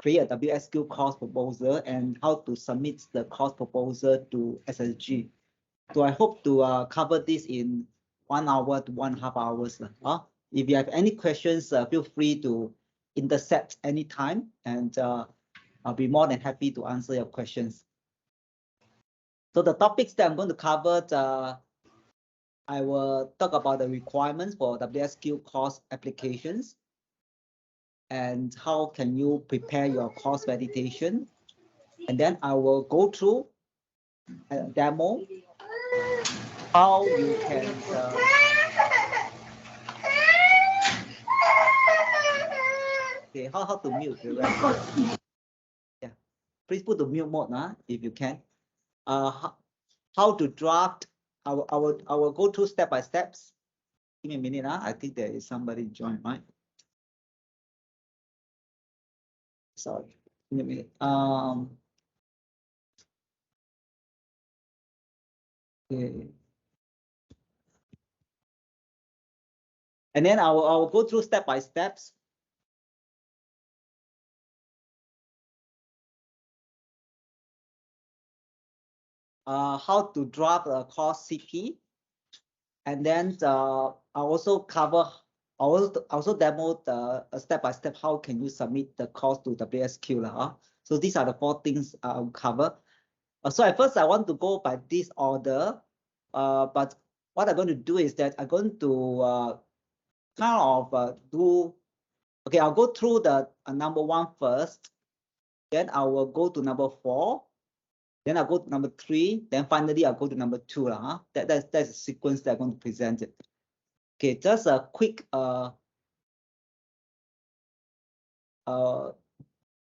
create a WSQ course proposal and how to submit the course proposal to SSG. So I hope to cover this in 1 hour to 1.5 hours. If you have any questions, feel free to intercept anytime, and I'll be more than happy to answer your questions. So the topics that I'm going to cover, I will talk about the requirements for WSQ course applications and how can you prepare your course validation. And then I will go through a demo, how you can okay, how to mute the rest. Yeah, please put the mute mode if you can. How to draft. I will go through step by steps. Give me a minute. I think there is somebody joined, right? Sorry. Give me a minute. Okay. And then I will go through step by steps. How to draft a course CP, and then I also cover. I also demo the step by step how can you submit the course to WSQ. So these are the 4 things I'll cover. So at first I want to go by this order, but what I'm going to do is that I'm going to kind of do. Okay, I'll go through the number 1 first. Then I will go to number 4. Then I'll go to number 3. Then finally I'll go to number 2. That's the sequence that I'm going to present it. Okay, just a quick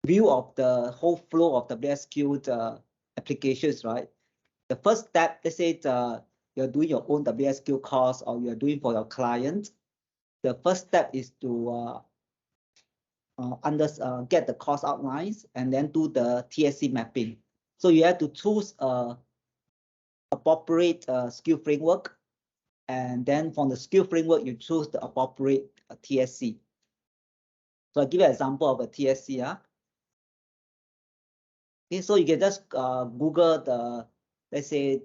view of the whole flow of WSQ applications, right? The first step, let's say you're doing your own WSQ course or you're doing for your client. The first step is to get the course outlines and then do the TSC mapping. So you have to choose appropriate skill framework, and then from the skill framework you choose the appropriate TSC. So I'll give you an example of a TSC. Okay, so you can just Google the, let's say,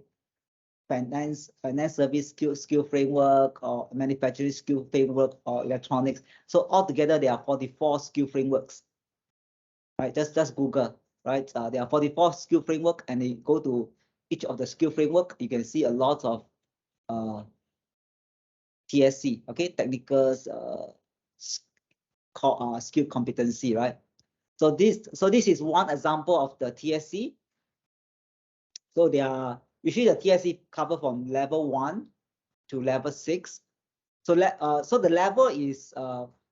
finance service skill framework or manufacturing skill framework or electronics. So altogether there are 44 skill frameworks. Right, just Google. Right, there are 44 skill framework, and you go to each of the skill framework, you can see a lot of TSC. Okay, technical skill competency. Right. So this is one example of the TSC. So they are usually the TSC cover from level 1 to level 6. So the level is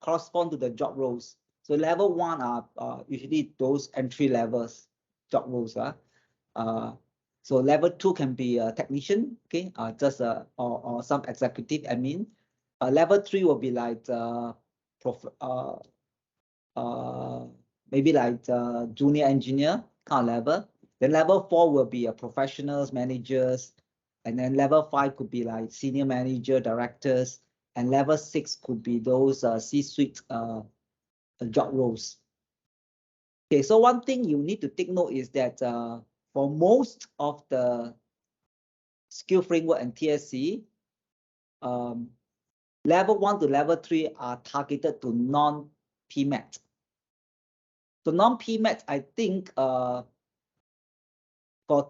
correspond to the job roles. So level 1 are usually those entry levels job roles. So level 2 can be a technician, okay, just or some executive admin. Level 3 will be like maybe like junior engineer kind of level. Then level 4 will be professionals, managers, and then level 5 could be like senior manager, directors, and level 6 could be those C-suite job roles. Okay, so one thing you need to take note is that for most of the skill framework and TSC, level 1 to level 3 are targeted to non-PMAT. So non-PMAT, I think for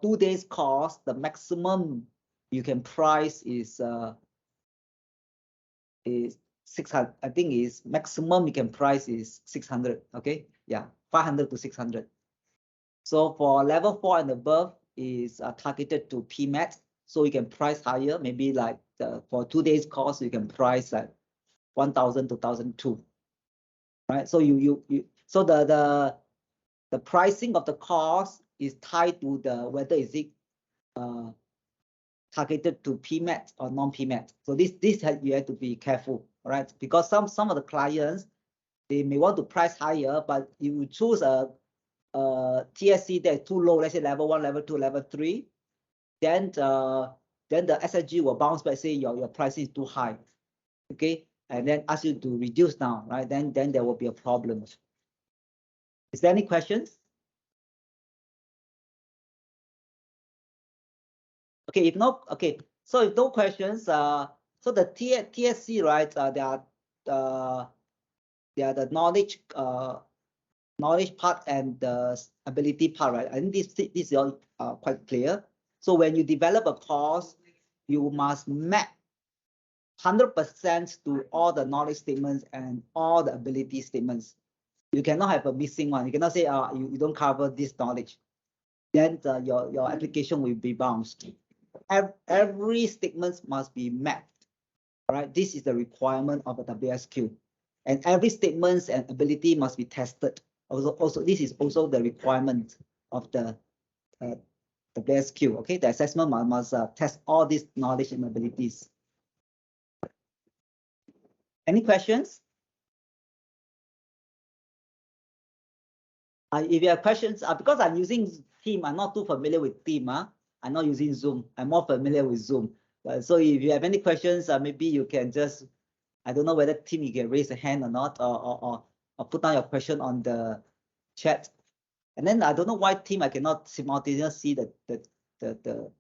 2 days course, the maximum you can price is 600. I think is maximum you can price is 600. Okay, yeah, 500 to 600. So for level 4 and above is targeted to PMAT, so you can price higher. Maybe like for 2 days course, you can price like 1,000 to 1,200. Right. So so the pricing of the course is tied to the whether is it targeted to PMAT or non-PMAT. So this you have to be careful, right? Because some of the clients, they may want to price higher, but if you choose a TSC that's too low, let's say level 1, level 2, level 3, then the SSG will bounce back, say your pricing is too high, okay, and then ask you to reduce down, right? Then there will be a problem. Is there any questions? Okay, if no, okay. So if no questions, so the TSC, right? They are the knowledge part and the ability part, right? I think this is all quite clear. So when you develop a course, you must map 100% to all the knowledge statements and all the ability statements. You cannot have a missing one. You cannot say, you don't cover this knowledge. Then your application will be bounced. Every statement must be mapped. All right, this is the requirement of a WSQ. And every statements and ability must be tested. Also, this is also the requirement of the WSQ. Okay, the assessment must test all these knowledge and abilities. Any questions? If you have questions, because I'm using Team, I'm not too familiar with Team. I'm not using Zoom. I'm more familiar with Zoom. So if you have any questions, maybe you can just, I don't know whether Team you can raise a hand or not, or put down your question on the chat. And then I don't know why Team I cannot simultaneously see the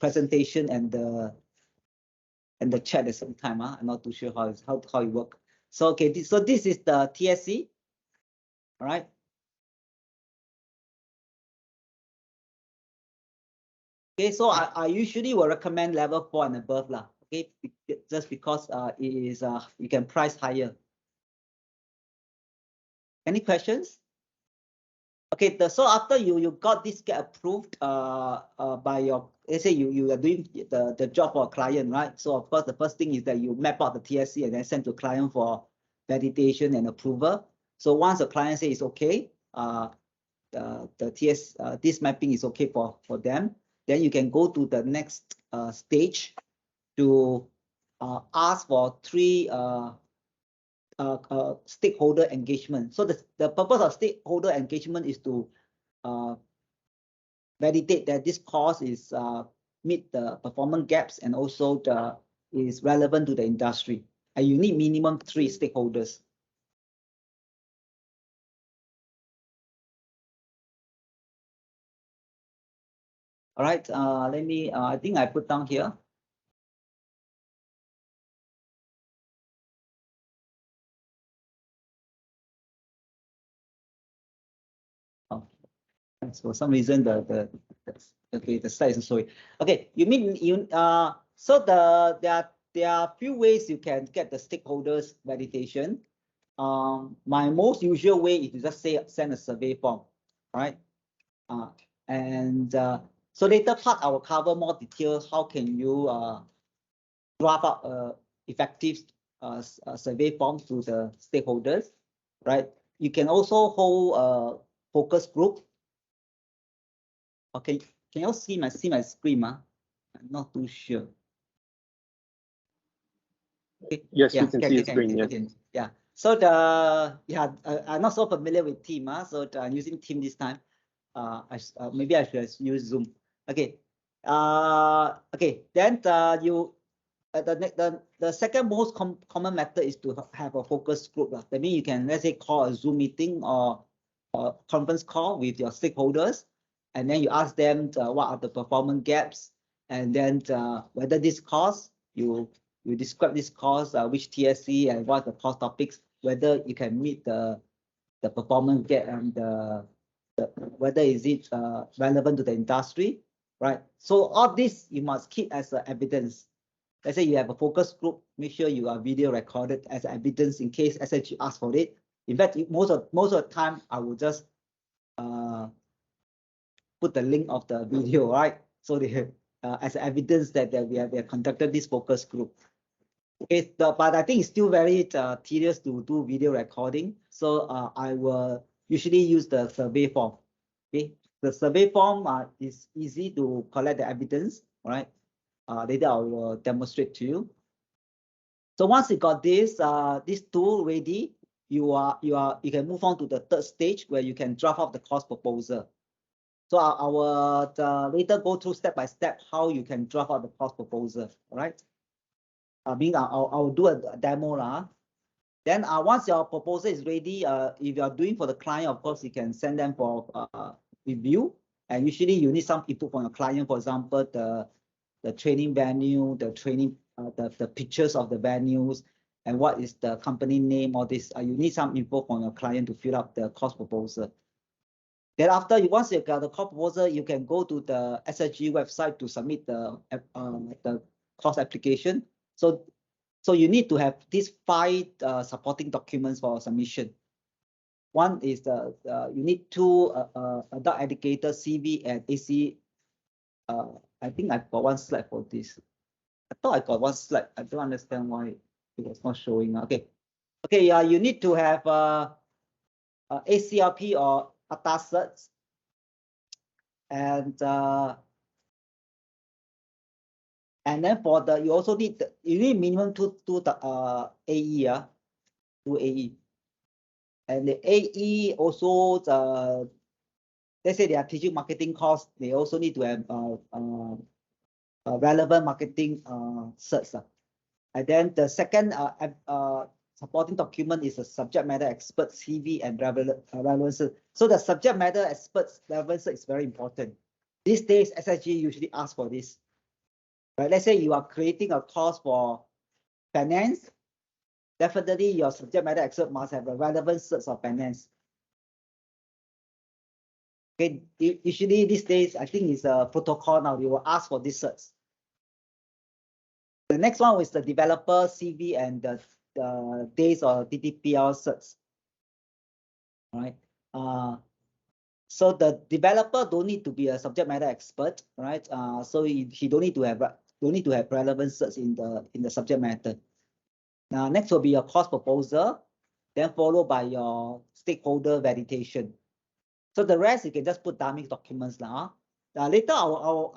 presentation and the chat at the same time. I'm not too sure how it works. So okay, so this is the TSC. All right. Okay, so I usually will recommend level 4 and above lah. Okay, just because it is you can price higher. Any questions? Okay, so after you got this get approved by your, let's say you are doing the job for a client, right? So of course the first thing is that you map out the TSC and then send to client for validation and approval. So once the client says it's okay, this mapping is okay for them, then you can go to the next stage to ask for 3 stakeholder engagement. So the purpose of stakeholder engagement is to validate that this course is meet the performance gaps and also is relevant to the industry. And you need minimum 3 stakeholders. All right, let me, I think I put down here. Oh, for some reason the slide is showing. Okay, so there are a few ways you can get the stakeholders validation. My most usual way is to just send a survey form, right? So later part I will cover more details. How can you draft up a effective survey form to the stakeholders, right? You can also hold a focus group. Okay, can you see my screen? I'm not too sure. Okay. Yes, we can see the screen. Yeah. So I'm not so familiar with Team, so I'm using Team this time. Maybe I should use Zoom. Okay. Okay. Then the second most common method is to have a focus group. That means you can, let's say, call a Zoom meeting or a conference call with your stakeholders, and then you ask them what are the performance gaps, and then whether this course you describe this course, which TSC and what are the course topics, whether you can meet the performance gap and whether is it relevant to the industry, right? So all this you must keep as evidence. Let's say you have a focus group, make sure you are video recorded as evidence in case SHG asks for it. In fact, most of the time, I will just put the link of the video, right? So they have as evidence that we have conducted this focus group. Okay, but I think it's still very tedious to do video recording. So I will usually use the survey form. Okay, the survey form is easy to collect the evidence, right? Later I will demonstrate to you. So once you got this tool ready, you can move on to the third stage where you can draft up the course proposal. So I will later go through step by step how you can draft out the course proposal. All right. I'll do a demo lah. Then once your proposal is ready, if you are doing for the client, of course, you can send them for review. And usually you need some input from your client, for example, the training venue, the training, the pictures of the venues, and what is the company name, all this. You need some info from your client to fill up the course proposal. Then after once you got the course proposal, you can go to the SSG website to submit the course application. So you need to have these 5 supporting documents for submission. One is you need 2 adult educator CV and AC. I think I've got 1 slide for this. I thought I got 1 slide. I don't understand why it was not showing. Okay. Okay. Yeah, you need to have ACRP or ATA certs, and then for the you also need minimum 2 AE, 2 AE, and the AE also let's say they are teaching marketing course, they also need to have relevant marketing certs. And then the second supporting document is a subject matter expert CV and relevance. So the subject matter experts relevance is very important. These days, SSG usually asks for this. Right? Let's say you are creating a course for finance. Definitely, your subject matter expert must have a relevant certs of finance. Okay, usually these days, I think it's a protocol now. They will ask for these certs. The next one is the developer CV and the days or DDPR certs. All right. So the developer don't need to be a subject matter expert, right? So he don't need to have relevant certs in the subject matter. Now next will be your course proposal, then followed by your stakeholder validation. So the rest you can just put dummy documents now. Later I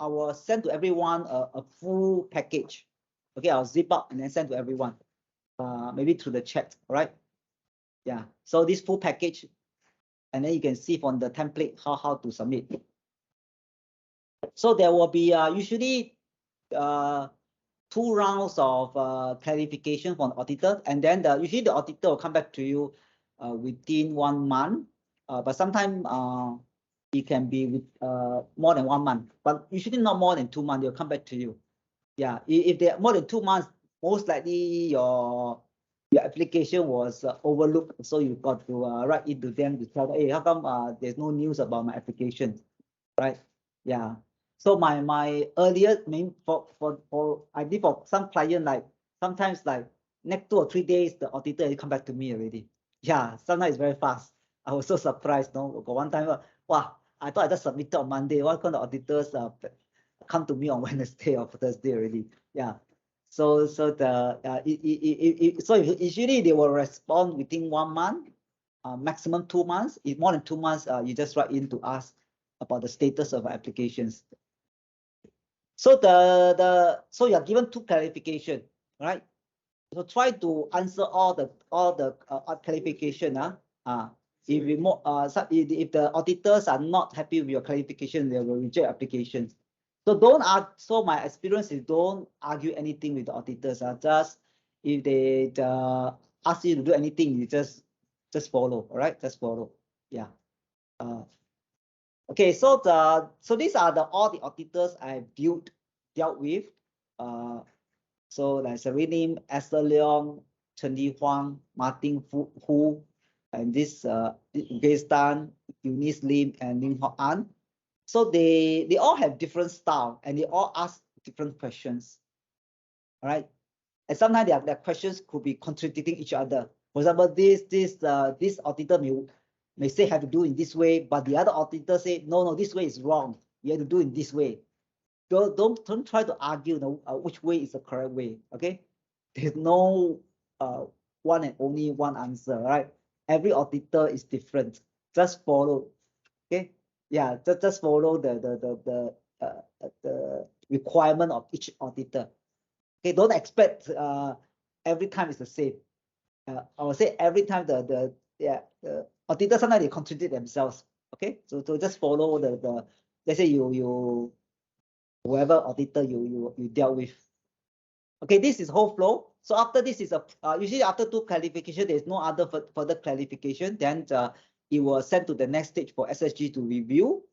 will send to everyone a full package. Okay, I'll zip up and then send to everyone. Maybe through the chat, all right? Yeah. So this full package, and then you can see from the template how to submit. So there will be usually 2 rounds of clarification from the auditor, and then usually the auditor will come back to you within 1 month. But sometimes it can be with more than 1 month, but usually not more than 2 months. They'll come back to you. Yeah, if they're more than 2 months, most likely your application was overlooked. So you got to write it to them to tell them, hey, how come there's no news about my application, right? Yeah. So my earlier I did for some client, like sometimes like next 2 or 3 days the auditor will come back to me already. Yeah, sometimes it's very fast. I was so surprised. No, got one time, wow, I thought I just submitted on Monday. Why can't the auditors come to me on Wednesday or Thursday already? Yeah. So usually they will respond within 1 month, maximum 2 months. If more than 2 months, you just write in to ask about the status of applications. So so you are given 2 clarification, right? So try to answer all the clarification. If the auditors are not happy with your clarification, they will reject applications. So so my experience is don't argue anything with the auditors. Just if they ask you to do anything, you just follow. All right, just follow. Yeah. Okay. So these are all the auditors I dealt with. So like Serene, Esther Leong, Chen Li Huang, Martin Hu, and this Grace Tan, Eunice Lim, and Lim Hock An. So they all have different style and they all ask different questions. All right. And sometimes their questions could be contradicting each other. For example, this auditor may say have to do in this way, but the other auditor say no, this way is wrong. You have to do it this way. Don't try to argue which way is the correct way. Okay, there's no one and only one answer, right? Every auditor is different. Just follow. Okay, yeah, just follow the requirement of each auditor. Okay, don't expect every time it's the same. I would say every time the auditor sometimes they contradict themselves. Okay, so just follow the let's say you whoever auditor you dealt with. Okay, this is whole flow. So after this is a usually after 2 clarification, there's no other further clarification. Then it will send to the next stage for SSG to review.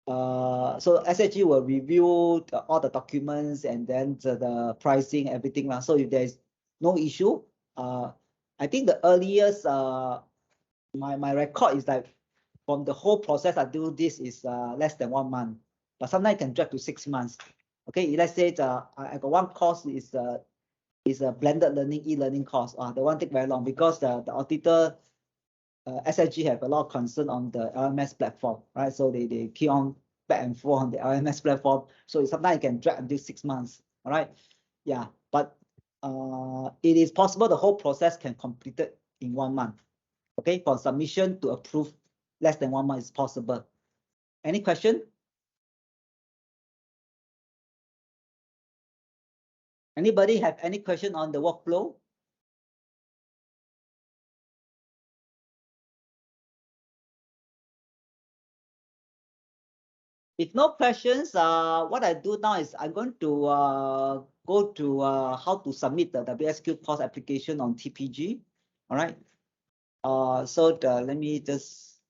So SSG will review all the documents and then the pricing, everything. So if there's no issue, I think the earliest my record is like from the whole process I do this is less than 1 month, but sometimes it can drag to 6 months. Okay, let's say I got one course is a blended learning e-learning course. The one take very long because the auditor SSG have a lot of concern on the LMS platform, right? So they keep on back and forth on the LMS platform. So sometimes it can drag until 6 months. All right. Yeah, but it is possible the whole process can complete it in 1 month. Okay, for submission to approve, less than 1 month is possible. Any question? Anybody have any question on the workflow? If no questions, what I do now is I'm going to go to how to submit the WSQ course application on TPG. All right. Let me just.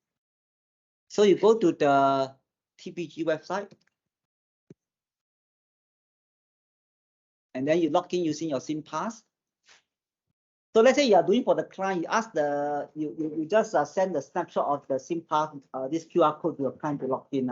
So you go to the TPG website, and then you log in using your SIM-pass. So let's say you are doing for the client, you ask you just send the snapshot of the SIM-pass, this QR code to your client to log in.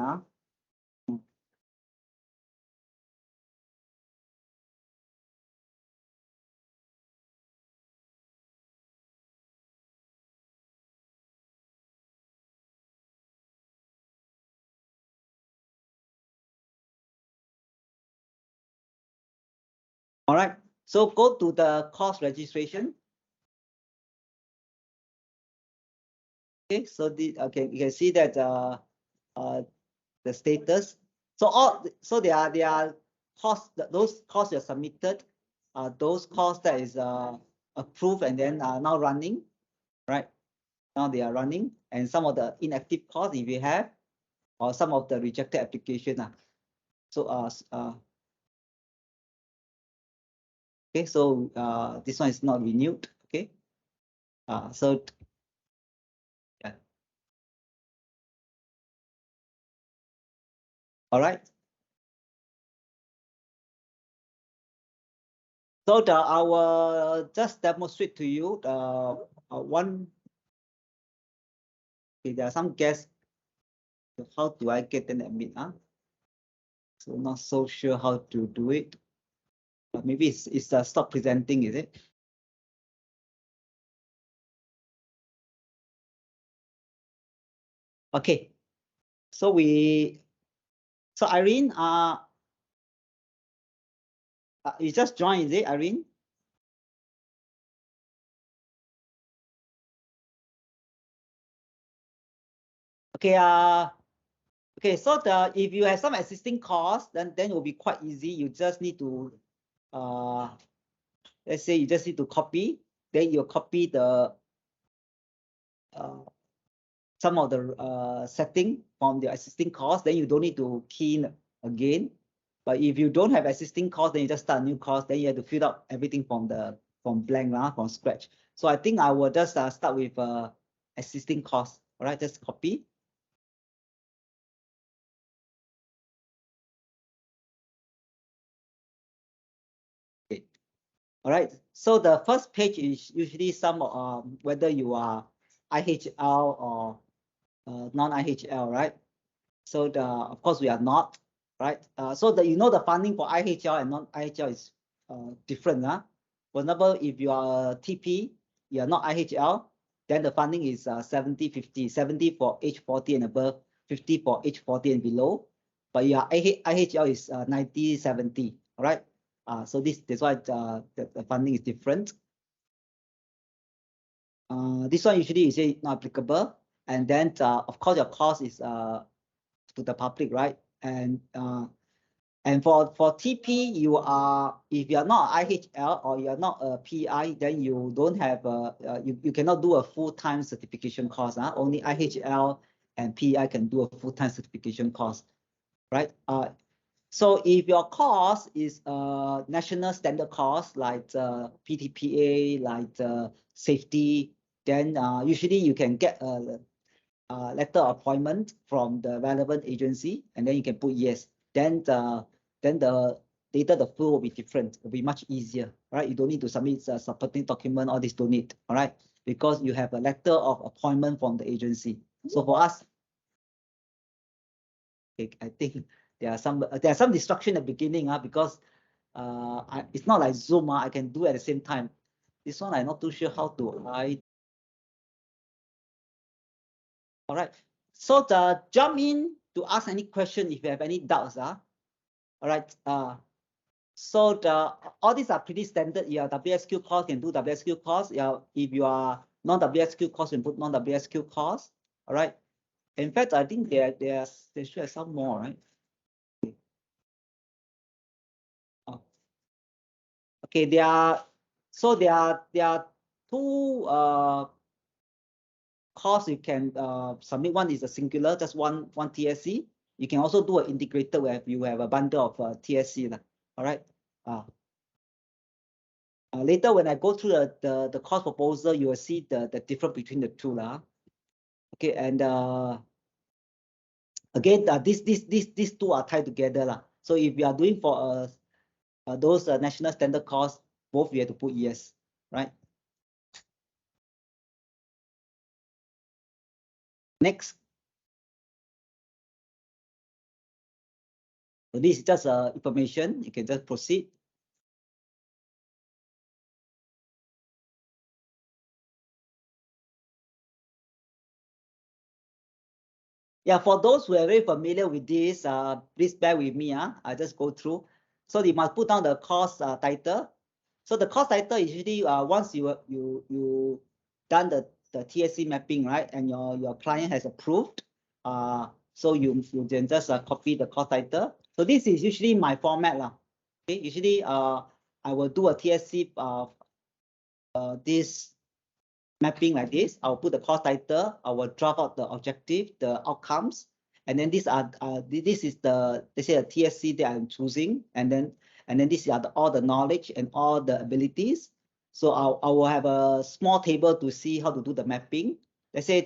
All right. So go to the course registration. Okay. So you can see that the status. So there are course, those courses are submitted, those courses that is approved and then are now running, right? Now they are running, and some of the inactive courses if you have, or some of the rejected application. So okay, so this one is not renewed. Okay, so yeah. All right. So I will just demonstrate to you one. Okay, there are some guests. How do I get an admit? So not so sure how to do it. Maybe it's stop presenting, is it? Okay. So Irene, you just joined, is it, Irene? Okay. Okay. So if you have some existing course, then it will be quite easy. You just need to let's say you just need to copy. Then you copy the some of the setting from the existing course. Then you don't need to key in again. But if you don't have existing course, then you just start a new course. Then you have to fill out everything from blank, from scratch. So I think I will just start with existing course. All right, just copy. Okay. All right. So the first page is usually some whether you are IHL or non-IHL, right? So of course we are not, right? So the funding for IHL and non-IHL is different. For example, if you are TP, you are not IHL, then the funding is 70-50, 70 for age 40 and above, 50 for age 40 and below. But your IHL is 90-70, all right? So that's why the funding is different. This one usually is not applicable. And then of course your cost is to the public, right? And for TP, if you are not IHL or you are not a PI, then you don't have you cannot do a full-time certification course. Only IHL and PI can do a full-time certification course, right? So if your course is a national standard course like PTPA, like safety, then usually you can get a letter of appointment from the relevant agency, and then you can put yes. Then the later the flow will be different. It will be much easier, right? You don't need to submit a supporting document. All this don't need, all right? Because you have a letter of appointment from the agency. So for us, okay, I think there are some distraction at the beginning, because it's not like Zoom. I can do at the same time. This one I'm not too sure how to hide. All right. So jump in to ask any question if you have any doubts. All right. So all these are pretty standard. Your WSQ course can do WSQ course. If you are non-WSQ course, you can put non-WSQ course. All right. In fact, I think there should have some more, right? Oh. Okay, there are two course you can submit. One is a singular, just one TSC. You can also do an integrated where you have a bundle of TSC. All right. Later, when I go through the course proposal, you will see the difference between the two. Okay, and again, these two are tied together. So if you are doing for those national standard course, both you have to put yes, right? Next. So this is just information. You can just proceed. Yeah, for those who are very familiar with this, please bear with me. I just go through. So you must put down the course title. So the course title is usually once you done the TSC mapping, right, and your client has approved, so you can just copy the course title. So this is usually my format lah. Okay, usually I will do a TSC this mapping like this. I'll put the course title. I will draft out the objective, the outcomes, and then these are this is the, they say, a TSC that I'm choosing, and then these are all the knowledge and all the abilities. So I will have a small table to see how to do the mapping. Let's say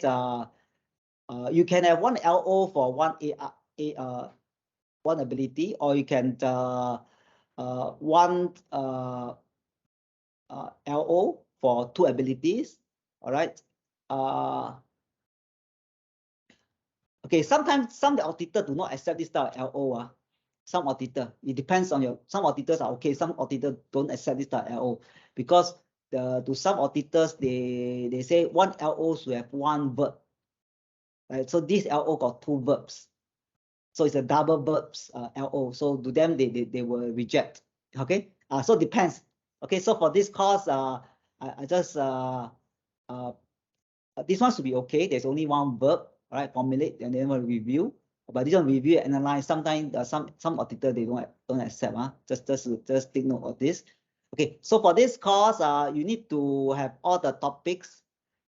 you can have one LO for one ability, or you can one LO for two abilities. All right. Okay, sometimes some auditor do not accept this type of LO. Some auditor, it depends on some auditors are okay, some auditors don't accept this type of LO, because to some auditors, they say one LO should have one verb. Right? So this LO got two verbs. So it's a double verbs LO. So to them, they will reject. Okay. So it depends. Okay, so for this course, I just this one should be okay. There's only one verb, right? Formulate and then we'll review. But this one review and analyze. Sometimes some auditor they don't accept. Just take note of this. Okay, so for this course, you need to have all the topics,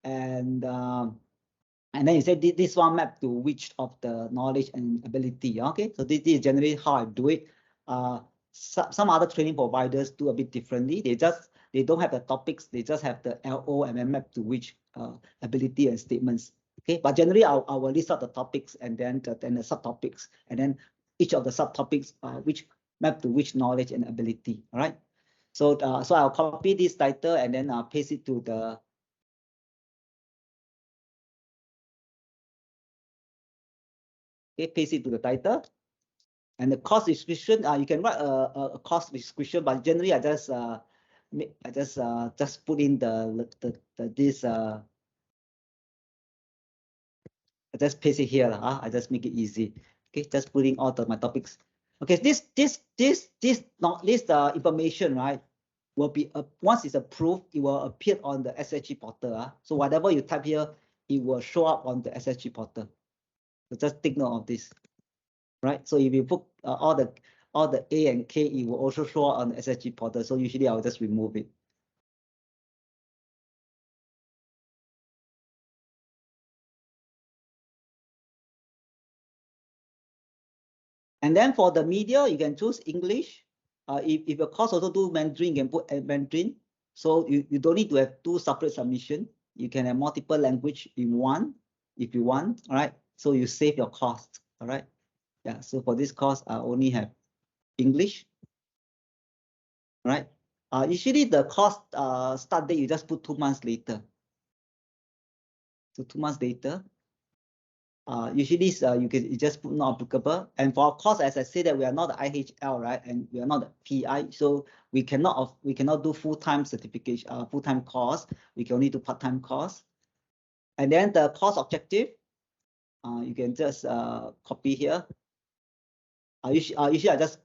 and then you say this one map to which of the knowledge and ability. Okay, so this is generally how I do it. Some other training providers do a bit differently. They don't have the topics. They just have the LO and then map to which ability and statements. Okay, but generally I will list out the topics and then the subtopics, and then each of the subtopics which map to which knowledge and ability. All right. So so I'll copy this title and then paste it to the paste it to the title. And the course description, you can write a course description, but generally I just put in this I just paste it here. I just make it easy. Okay, just putting all my topics. Okay, this information, right, will be once it's approved, it will appear on the SSG portal. So whatever you type here, it will show up on the SSG portal. So just take note of this, right? So if you put all the A and K, it will also show up on the SSG portal. So usually I'll just remove it. And then for the media, you can choose English. If your course also do Mandarin, you can put Mandarin. So you don't need to have 2 separate submission. You can have multiple language in one if you want. All right. So you save your cost. All right. Yeah. So for this course, I only have English. All right. Usually the course start date, you just put 2 months later. So 2 months later. Usually you just put not applicable. And for our course, as I said, that we are not the IHL, right? And we are not the PI, so we cannot do full-time certification, full-time course. We can only do part-time course. And then the course objective, you can just copy here. Usually I just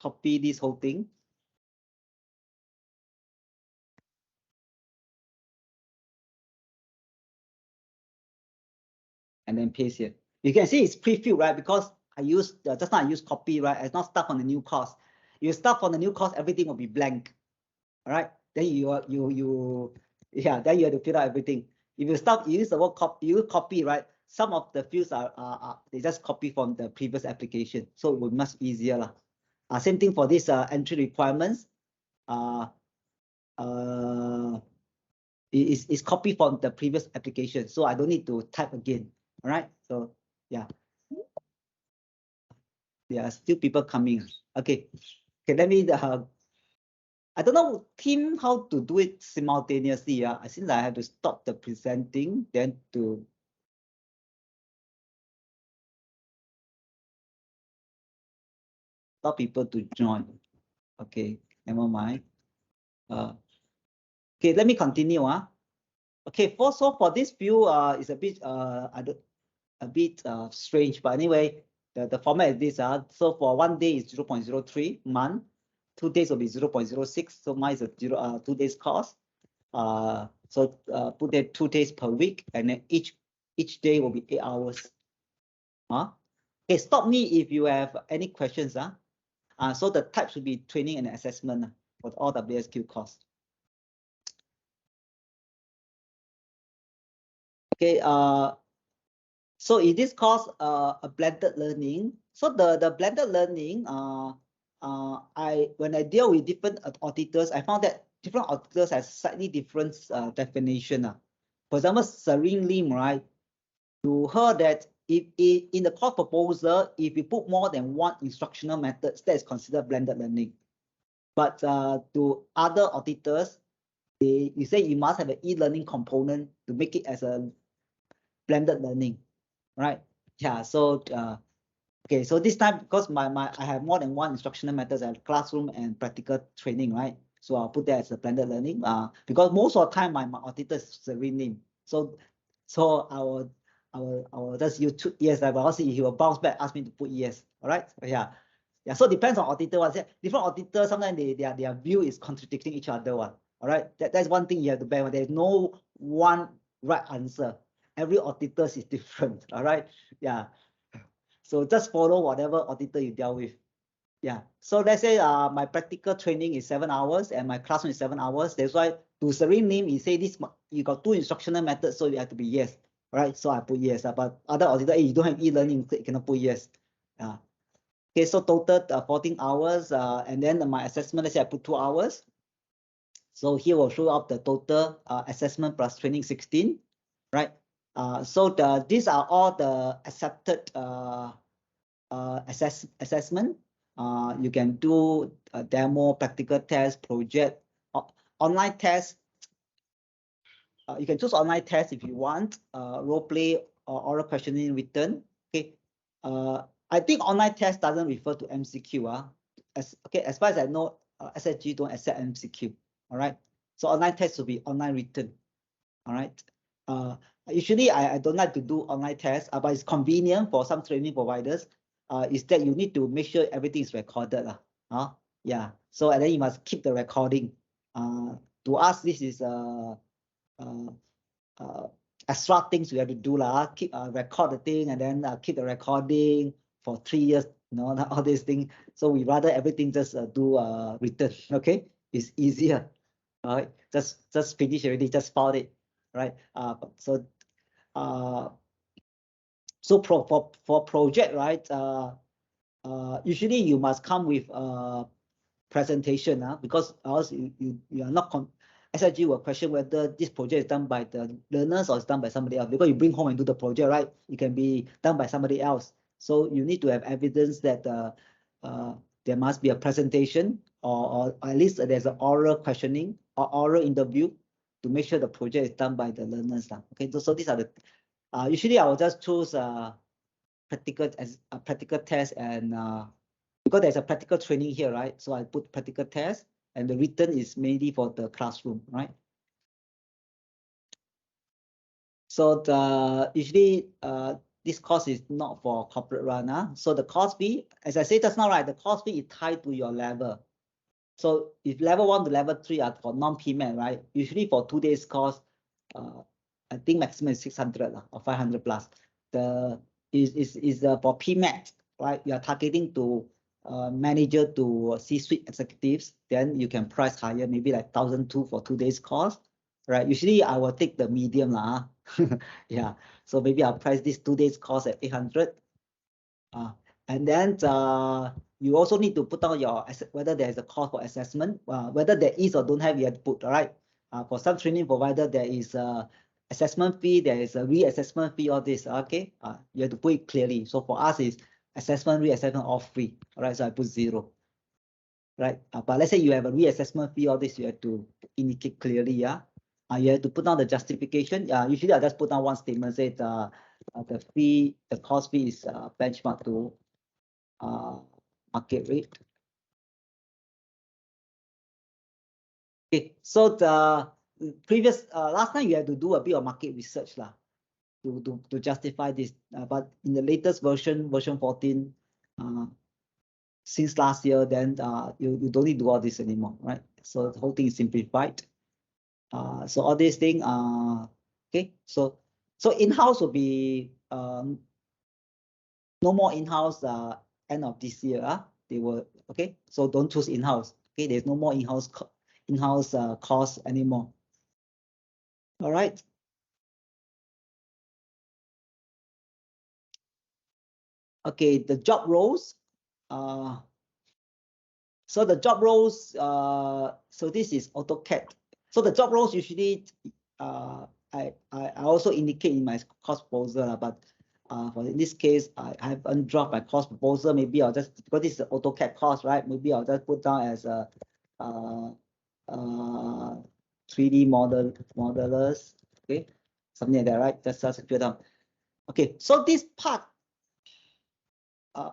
copy this whole thing. And then paste here. You can see it's pre-filled, right? Because I used just now I used copy, right? It's not start on the new course. You start on the new course, everything will be blank. All right. Then then you have to fill out everything. If you use the word copy, right? Some of the fields are they just copy from the previous application, so it will be much easier lah. Same thing for this entry requirements. It's copy from the previous application, so I don't need to type again. All right. So yeah, there are still people coming. Okay. Let me I don't know, Tim, how to do it simultaneously. I think I have to stop the presenting, then to stop people to join. Okay, never mind. Okay, let me continue. Okay, so for this view, it's a bit strange, but anyway, the format is this. So for 1 day is 0.03 month, 2 days will be 0.06. So mine is a 2 days course. So put there 2 days per week, and then each day will be 8 hours. Okay, stop me if you have any questions. So the type should be training and assessment for all WSQ course. Okay, so in this course, a blended learning. So the blended learning, when I deal with different auditors, I found that different auditors have slightly different definition. For example, Serene Lim, right? You heard that if in the course proposal, if you put more than 1 instructional methods, that is considered blended learning. But to other auditors, you say you must have an e-learning component to make it as a blended learning, right? Yeah. So okay. So this time, because I have more than 1 instructional methods, I have classroom and practical training, right? So I'll put that as a blended learning. Because most of the time my auditor is Serene Lim. So I will just use 2 years. But also he will bounce back, ask me to put yes. All right. Yeah. Yeah. So it depends on auditor. Different auditors, sometimes their view is contradicting each other. All right. That's one thing you have to bear. There's no one right answer. Every auditor is different. All right. Yeah. So just follow whatever auditor you deal with. Yeah. So let's say my practical training is 7 hours and my classroom is 7 hours. That's why to Serene Lim, he say this you got 2 instructional methods, so you have to be yes. Right. So I put yes. But other auditor, hey, you don't have e-learning, you cannot put yes. Yeah. Okay. So total 14 hours. And then my assessment, let's say I put 2 hours. So here will show up the total assessment plus training 16. Right. So these are all the accepted assessment. You can do a demo, practical test, project, online test. You can choose online test if you want, role play or oral questioning written. Okay. I think online test doesn't refer to MCQ. As far as I know, SSG don't accept MCQ. All right. So online test will be online written. All right. Usually I don't like to do online tests, but it's convenient for some training providers. Is that you need to make sure everything is recorded. Yeah. So and then you must keep the recording. To us, this is extra things we have to do. Keep record the thing and then keep the recording for 3 years, all these things. So we rather everything just do written. Okay, it's easier. All right, just finish already, just file it. Right. So for project, right? usually you must come with a presentation, because else you are not SIG will question whether this project is done by the learners or it's done by somebody else, because you bring home and do the project, right? It can be done by somebody else. So you need to have evidence that there must be a presentation or at least there's an oral questioning or oral interview to make sure the project is done by the learners. Okay, so these are the, usually I will just choose practical as a practical test, and because there's a practical training here, right? So I put practical test, and the written is mainly for the classroom, right? So the usually this course is not for corporate run. So the course fee, as I said just now, right? The course fee is tied to your level. So if level 1 to level 3 are for non-PMAT, right? Usually for 2 days course, I think maximum is 600 or 500 plus. The is for PMAT, right? You are targeting to manager to C-suite executives, then you can price higher, maybe like 1,200 for 2 days course, right? Usually I will take the medium lah. Yeah, so maybe I'll price this 2 days course at 800. And then you also need to put down your whether there is a cost for assessment, whether there is or don't have, you have to put, all right? For some training provider, there is a assessment fee, there is a reassessment fee, all this, okay? You have to put it clearly. So for us, is assessment, reassessment, all free, all right? So I put 0, right? But let's say you have a reassessment fee, all this, you have to indicate clearly, yeah? You have to put down the justification. Usually I just put down one statement, say the fee, the cost fee is benchmark to market rate. Okay, so the previous last time you had to do a bit of market research lah to justify this, but in the latest version 14, since last year, then you don't need to do all this anymore, right? So the whole thing is simplified. So all these things, okay, so in-house will be no more in-house end of this year. They will, okay, so don't choose in-house. Okay, there's no more in-house course anymore. All right. Okay, the job roles. So the job roles, so this is AutoCAD. So the job roles usually, I also indicate in my course proposal, but for in this case, I haven't dropped my course proposal. Maybe I'll just, because this is an AutoCAD course, right? Maybe I'll just put down as a 3D modelers, okay, something like that, right? Just put down. Okay, so this part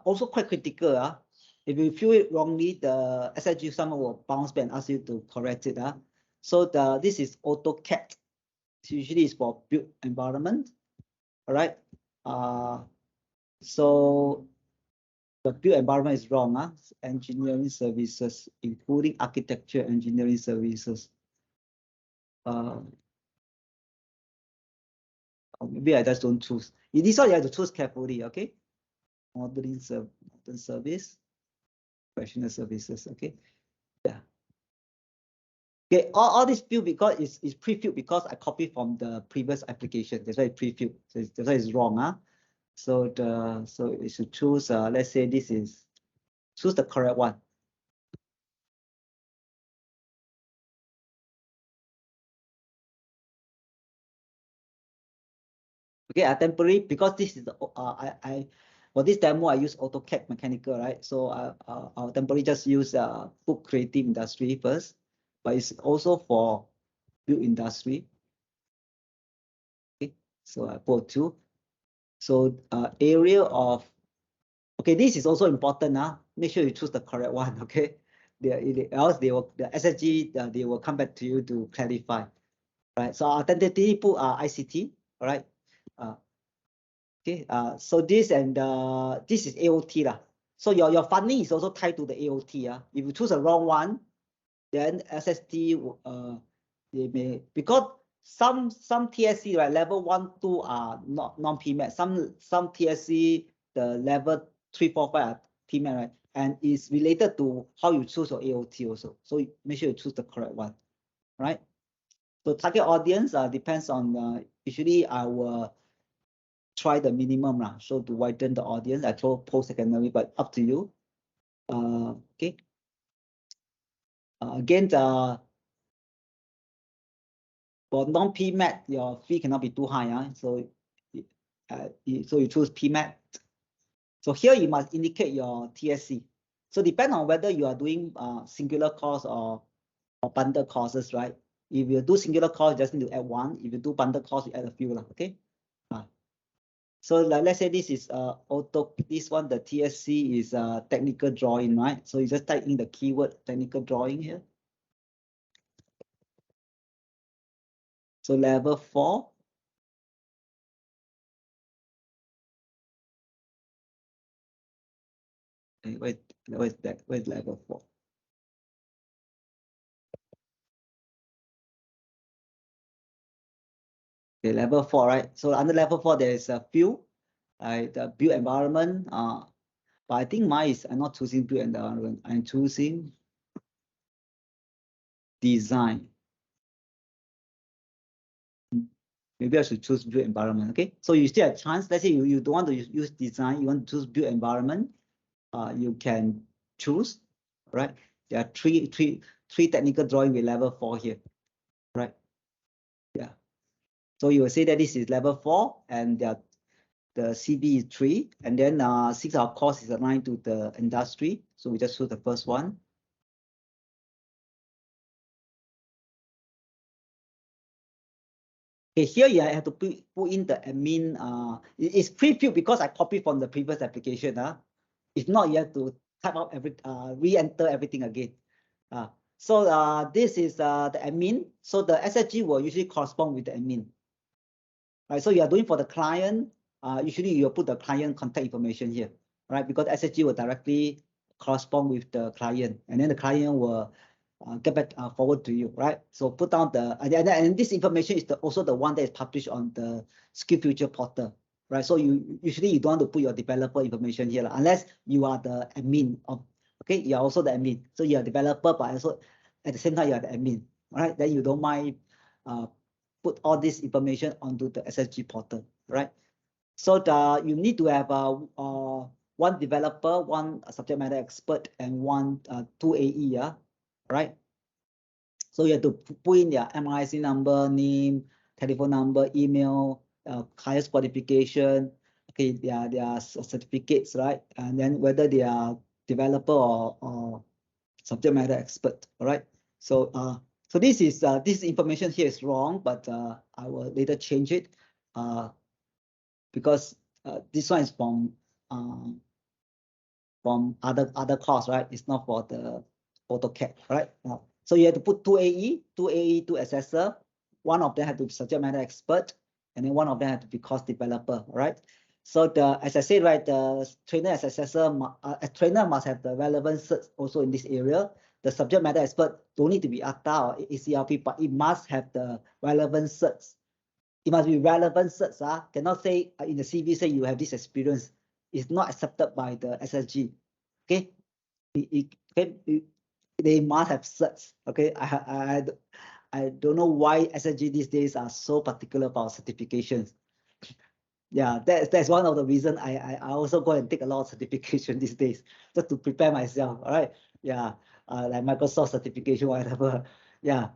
also quite critical. If you feel it wrongly, the SIG someone will bounce back and ask you to correct it. So this is AutoCAD. Usually it's for built environment. All right. So the built environment is wrong. Engineering services, including architecture, engineering services. Maybe I just don't choose. In this one, you have to choose carefully. Okay. Modeling service, professional services. Okay. Yeah. Okay, all this field because it's pre-filled because I copied from the previous application. That's why it's pre-filled. So that's why it's wrong. So you should choose. Let's say this is choose the correct one. Okay, temporary because this is the I for this demo I use AutoCAD mechanical, right? So I'll temporarily just use book creative industry first, but it's also for build industry. Okay, so I put 2. So area of, okay, this is also important. Make sure you choose the correct one. Okay, else they will, the SSG they will come back to you to clarify. Right. So I'll tentatively put ICT. All right. Okay. So this and this is AOT lah. So your funding is also tied to the AOT. If you choose the wrong one, then SST they may, because some TSC, right, level 1, 2 are not non-PMAT. Some TSC the level 3, 4, 5 are PMAT, right? And it's related to how you choose your AOT also. So make sure you choose the correct one, right? So target audience depends on usually I will try the minimum lah, so to widen the audience. I told post-secondary, but up to you. Okay. Again, for non-PMAT, your fee cannot be too high. So you choose PMAT. So here you must indicate your TSC. So depend on whether you are doing singular course or bundle courses, right? If you do singular course, you just need to add one. If you do bundle course, you add a few, okay? So like, let's say this is this one, the TSC is technical drawing, right? So you just type in the keyword technical drawing here. So level 4. Okay, where's that? Where's level 4? Okay, level 4, right? So under level 4, there is a few, the build environment. But I think mine is, I'm not choosing build environment. I'm choosing design. Maybe I should choose build environment. Okay, so you still have a chance. Let's say you don't want to use design, you want to choose build environment. You can choose, right? There are three technical drawing with level 4 here, right? Yeah. So you will say that this is level 4, and the CB is 3, and then since our course is aligned to the industry, so we just choose the first one. Okay, here you have to put in the admin. It's pre-filled because I copied from the previous application. If not, you have to type out re-enter everything again. So this is the admin. So the SSG will usually correspond with the admin. Right, so you are doing for the client. Usually you put the client contact information here, right? Because SSG will directly correspond with the client, and then the client will get back forward to you, right? So put down the and this information is also the one that is published on the SkillsFuture portal, right? So you usually don't want to put your developer information here unless you are the admin of. Okay, you are also the admin, so you are developer, but also at the same time you are the admin, right? Then you don't mind put all this information onto the SSG portal, right? So you need to have one developer, one subject matter expert, and two AE, right? So you have to put in their MIC number, name, telephone number, email, highest qualification, okay, their certificates, right? And then whether they are developer or subject matter expert, all right? So so this information here is wrong, but I will later change it because this one is from other course, right? It's not for the AutoCAD, right? So you have to put two AE, two assessor. One of them have to be subject matter expert, and then one of them have to be course developer, right? So as I said, right, the trainer as assessor, a trainer must have the relevant certs also in this area. The subject matter expert don't need to be ATA or ACLP, but it must have the relevant certs. It must be relevant certs. Cannot say in the CV say you have this experience. It's not accepted by the SSG. Okay, they must have certs. Okay, I don't know why SSG these days are so particular about certifications. Yeah, that's one of the reasons I also go and take a lot of certification these days just to prepare myself. All right, yeah, like Microsoft certification, whatever. Yeah,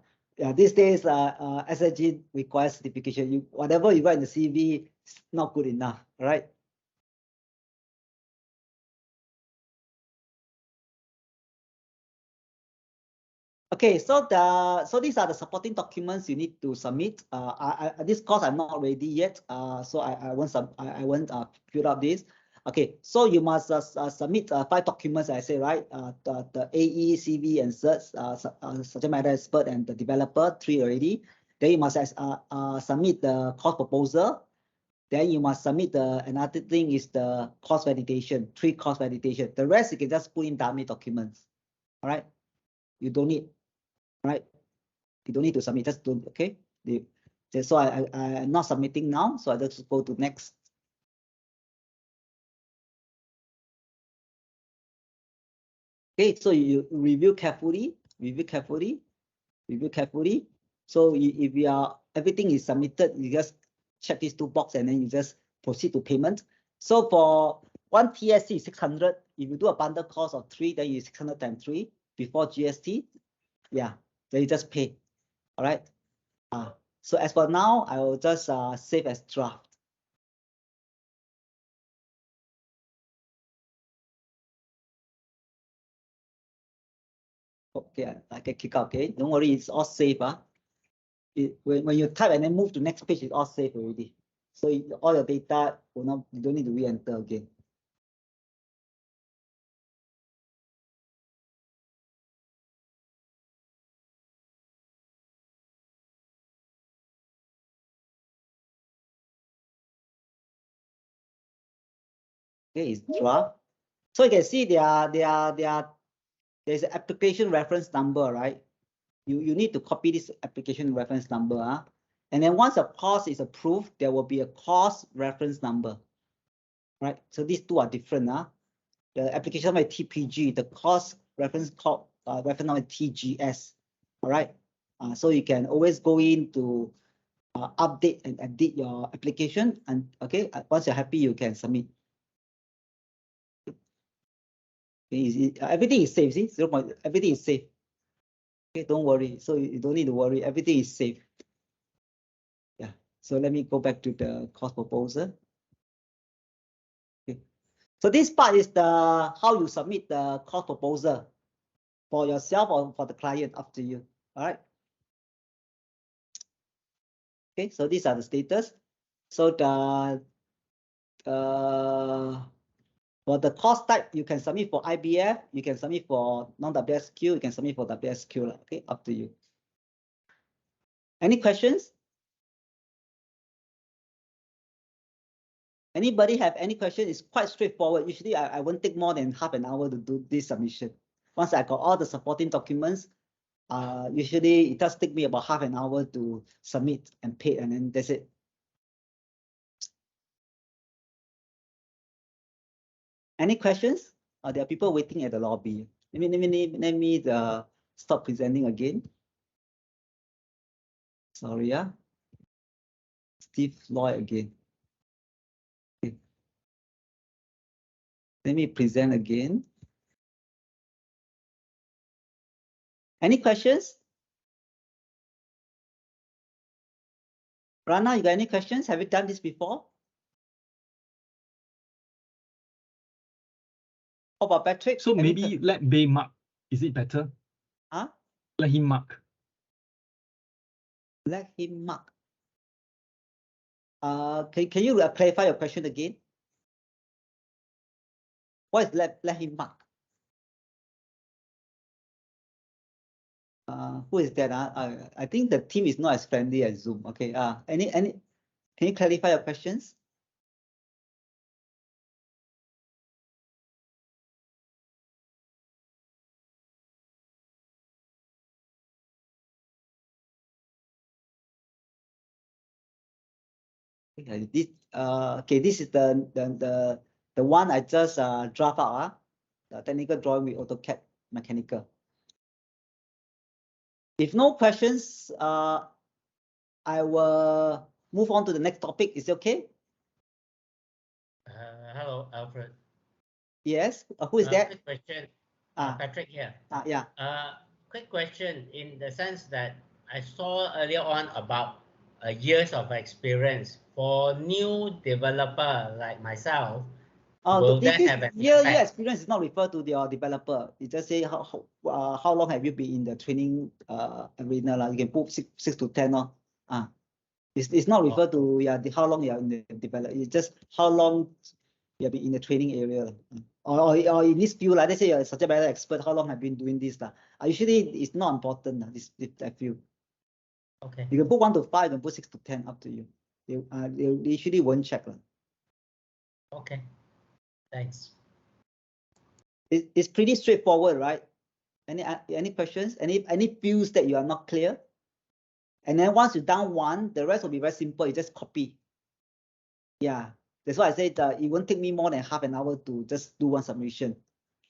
these days SSG requires certification. Whatever you got in the CV is not good enough. All right. Okay, so these are the supporting documents you need to submit. This course I'm not ready yet. So I won't fill up this. Okay, so you must submit 5 documents. I say, right? The AE, CV, and certs, subject matter expert, and the developer, 3 already. Then you must submit the course proposal. Then you must submit another thing is the course validation, 3 course validation. The rest you can just put in dummy documents. All right, you don't need. Right, you don't need to submit, just don't. Okay, so I'm not submitting now, so I just go to next. Okay, so you review carefully. So if everything is submitted, you just check these 2 boxes and then you just proceed to payment. So for one TSC is 600. If you do a bundle cost of 3, then you 600 times 3 before GST. Yeah, then you just pay. All right. So as for now, I will just save as draft. Okay, I can kick out. Okay, don't worry, it's all safe. When you type and then move to next page, it's all safe already. So all your data will not, you don't need to re-enter again. Okay, it's draft. So you can see there's an application reference number, right? You need to copy this application reference number. And then once a course is approved, there will be a course reference number, right? So these two are different. The application by TPG, the course reference reference number TGS. All right. So you can always go in to update and edit your application, and okay, once you're happy, you can submit. Everything is safe. See, everything is safe. Okay, don't worry. So you don't need to worry. Everything is safe. Yeah. So let me go back to the course proposal. Okay. So this part is the how you submit the course proposal for yourself or for the client, up to you. All right. Okay. So these are the status. So the for the course type, you can submit for IBF, you can submit for non-WSQ, you can submit for WSQ. Okay, up to you. Any questions? Anybody have any question? It's quite straightforward. Usually I won't take more than half an hour to do this submission. Once I got all the supporting documents, usually it does take me about half an hour to submit and pay, and then that's it. Any questions? There are people waiting at the lobby. Let me stop presenting again. Sorry, Steve Lloyd again. Okay. Let me present again. Any questions? Rana, you got any questions? Have you done this before? How about Patrick? So maybe let Bay mark. Is it better? Huh? Let him mark. Let him mark. Can you clarify your question again? What is let him mark? Who is that? I think the team is not as friendly as Zoom. Okay. Can you clarify your questions? Okay, this is the one I just draft out. The technical drawing with AutoCAD mechanical. If no questions, I will move on to the next topic. Is it okay? Hello, Alfred. Yes. Who is that? Quick question. Patrick here. Yeah. Quick question in the sense that I saw earlier on about years of experience for new developer like myself. Will that have an year impact? experience is not referred to your developer. It just say how long have you been in the training arena. You can put 6 to 10. It's not referred to how long you are in the development. It's just how long you have been in the training area. Or in this field, let's say you're a subject matter expert, how long have you been doing this? Usually it's not important, this field. Okay. You can put 1 to 5, you can put 6 to 10, up to you. They usually won't check. Okay. Thanks. It's pretty straightforward, right? Any questions? Any fields that you are not clear? And then once you've done one, the rest will be very simple. You just copy. Yeah, that's why I said it won't take me more than half an hour to just do one submission.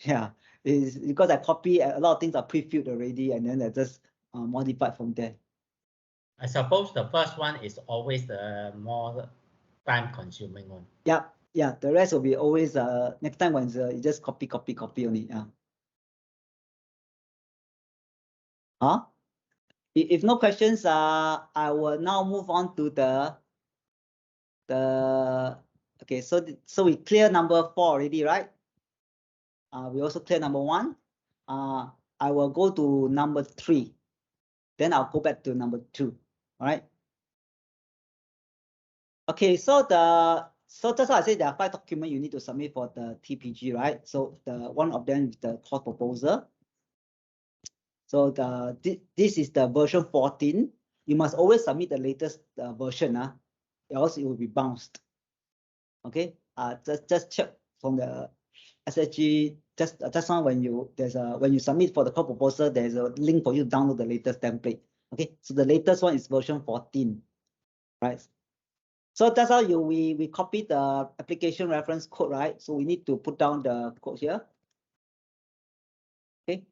Yeah, it's because I copy a lot of things are pre-filled already, and then I just modify from there. I suppose the first one is always the more time consuming one. Yeah, the rest will be always next time when you just copy only. Yeah. If no questions, I will now move on to the okay. So we clear number 4 already, right? We also clear number 1. I will go to number 3. Then I'll go back to number 2. All right. Okay, so that's why I said there are 5 documents you need to submit for the TPG, right? So one of them is the course proposal. So this is the version 14. You must always submit the latest version, else it will be bounced. Okay. Just check from the SSG. Just now when you submit for the course proposal, there's a link for you to download the latest template. Okay. So the latest one is version 14, right? So that's how we copy the application reference code, right? So we need to put down the code here. Okay.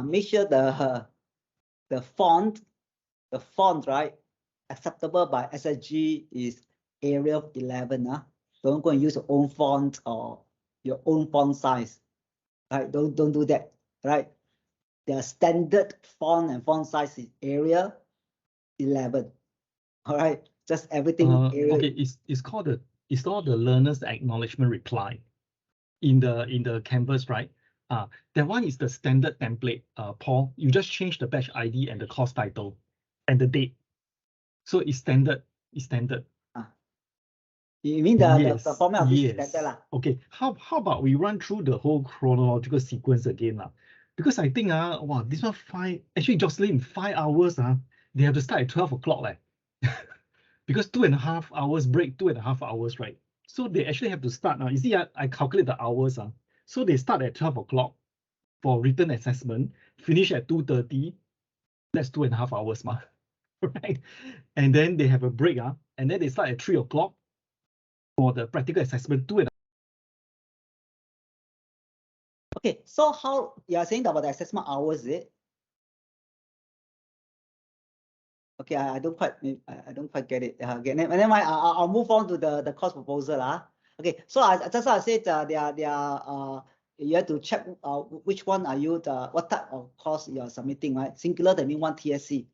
Make sure the font, right, acceptable by SSG is Arial 11. Don't go and use your own font or your own font size. Right? Don't do that. Right? The standard font and font size is Arial 11. All right. Just everything. Okay, it's called the learner's acknowledgement reply in the Canvas, right? That one is the standard template. Paul, you just change the batch ID and the course title and the date. So it's standard. It's standard. You mean the format of this is Yes. standard? Okay. How about we run through the whole chronological sequence again? Because I think wow, this one actually Jocelyn, 5 hours, they have to start at 12 o'clock. Because 2.5 hours break, 2.5 hours, right? So they actually have to start now. You see, I calculate the hours. So they start at 12 o'clock for written assessment, finish at 2:30. That's 2.5 hours, right? And then they have a break, and then they start at 3 o'clock for the practical assessment, 2.5. Okay, so how you are saying about the assessment hours, is it? Okay, I don't quite get it. Okay, and then I'll move on to the course proposal. Okay, so that's why I said you have to check which one are you what type of course you are submitting, right? Singular, that means 1 TSC.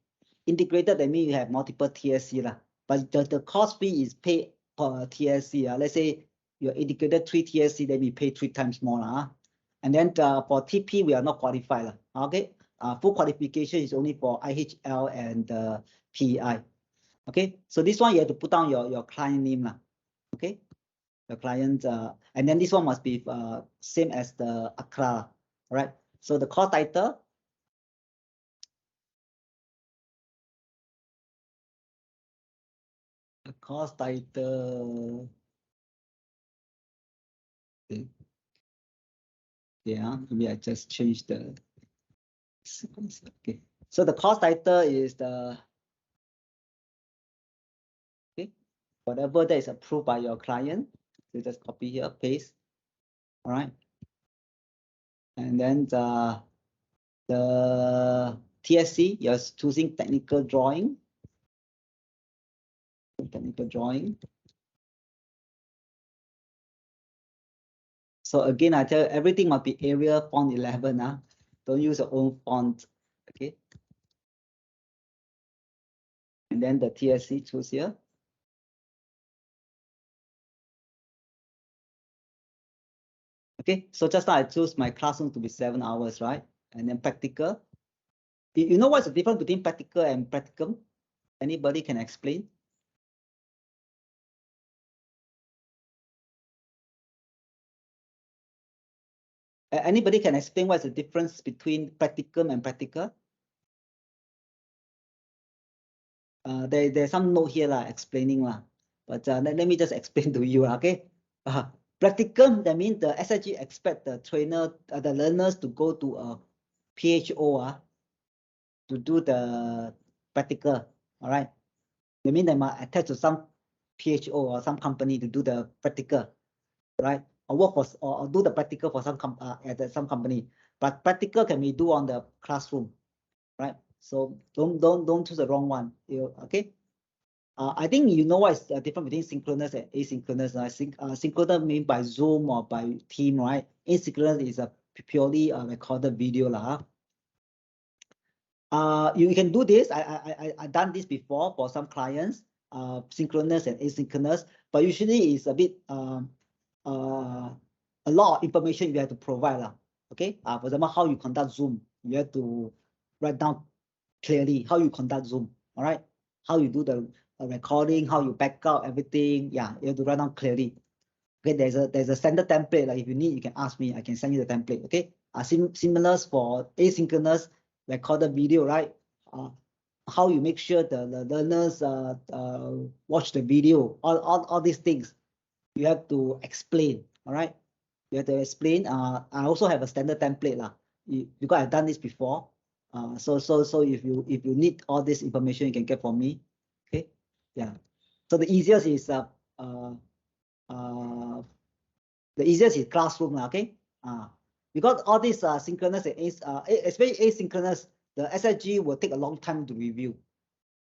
Integrated, that means you have multiple TSC. But the course fee is paid per TSC. Let's say you're integrated 3 TSC, then we pay 3 times more. And then for TP, we are not qualified. Okay. Full qualification is only for IHL and PEI. Okay, so this one you have to put down your client name. Okay, your client, and then this one must be same as the ACRA. All right, so the course title. The course title. Yeah, maybe I just changed the sequence. Okay, so the course title is the whatever that is approved by your client. So just copy here, paste. All right, and then the TSC, you're choosing technical drawing. Technical drawing. So again, I tell you, everything must be Arial font 11. Don't use your own font. Okay. And then the TSC, choose here. Okay, so just now I choose my classroom to be 7 hours, right? And then practical. You know what's the difference between practical and practicum? Anybody can explain? Anybody can explain what's the difference between practicum and practical? There's some note here explaining, but let me just explain to you. Okay. Practicum, that means the SSG expect the learners to go to a PHO to do the practical. All right. That means they must attach to some PHO or some company to do the practical, right? Or work for or do the practical for some at some company. But practical can be do on the classroom, right? So don't choose the wrong one. Okay. I think you know what is the difference between synchronous and asynchronous. Synchronous mean by Zoom or by Team, right? Asynchronous is a purely recorded video lah. You can do this. I done this before for some clients. Synchronous and asynchronous, but usually it's a bit a lot of information you have to provide lah. Okay. For example, how you conduct Zoom, you have to write down clearly how you conduct Zoom. All right. How you do the recording, how you back up everything. Yeah, you have to write down clearly. Okay, there's a standard template. Like if you need, you can ask me. I can send you the template. Okay. Similar for asynchronous recorded video, right? How you make sure the learners watch the video. All these things you have to explain. All right. You have to explain. I also have a standard template lah. Because I've done this before. So if you need all this information, you can get from me. Okay. Yeah. So the easiest is classroom, okay? Because all these synchronous and especially asynchronous, the SSG will take a long time to review.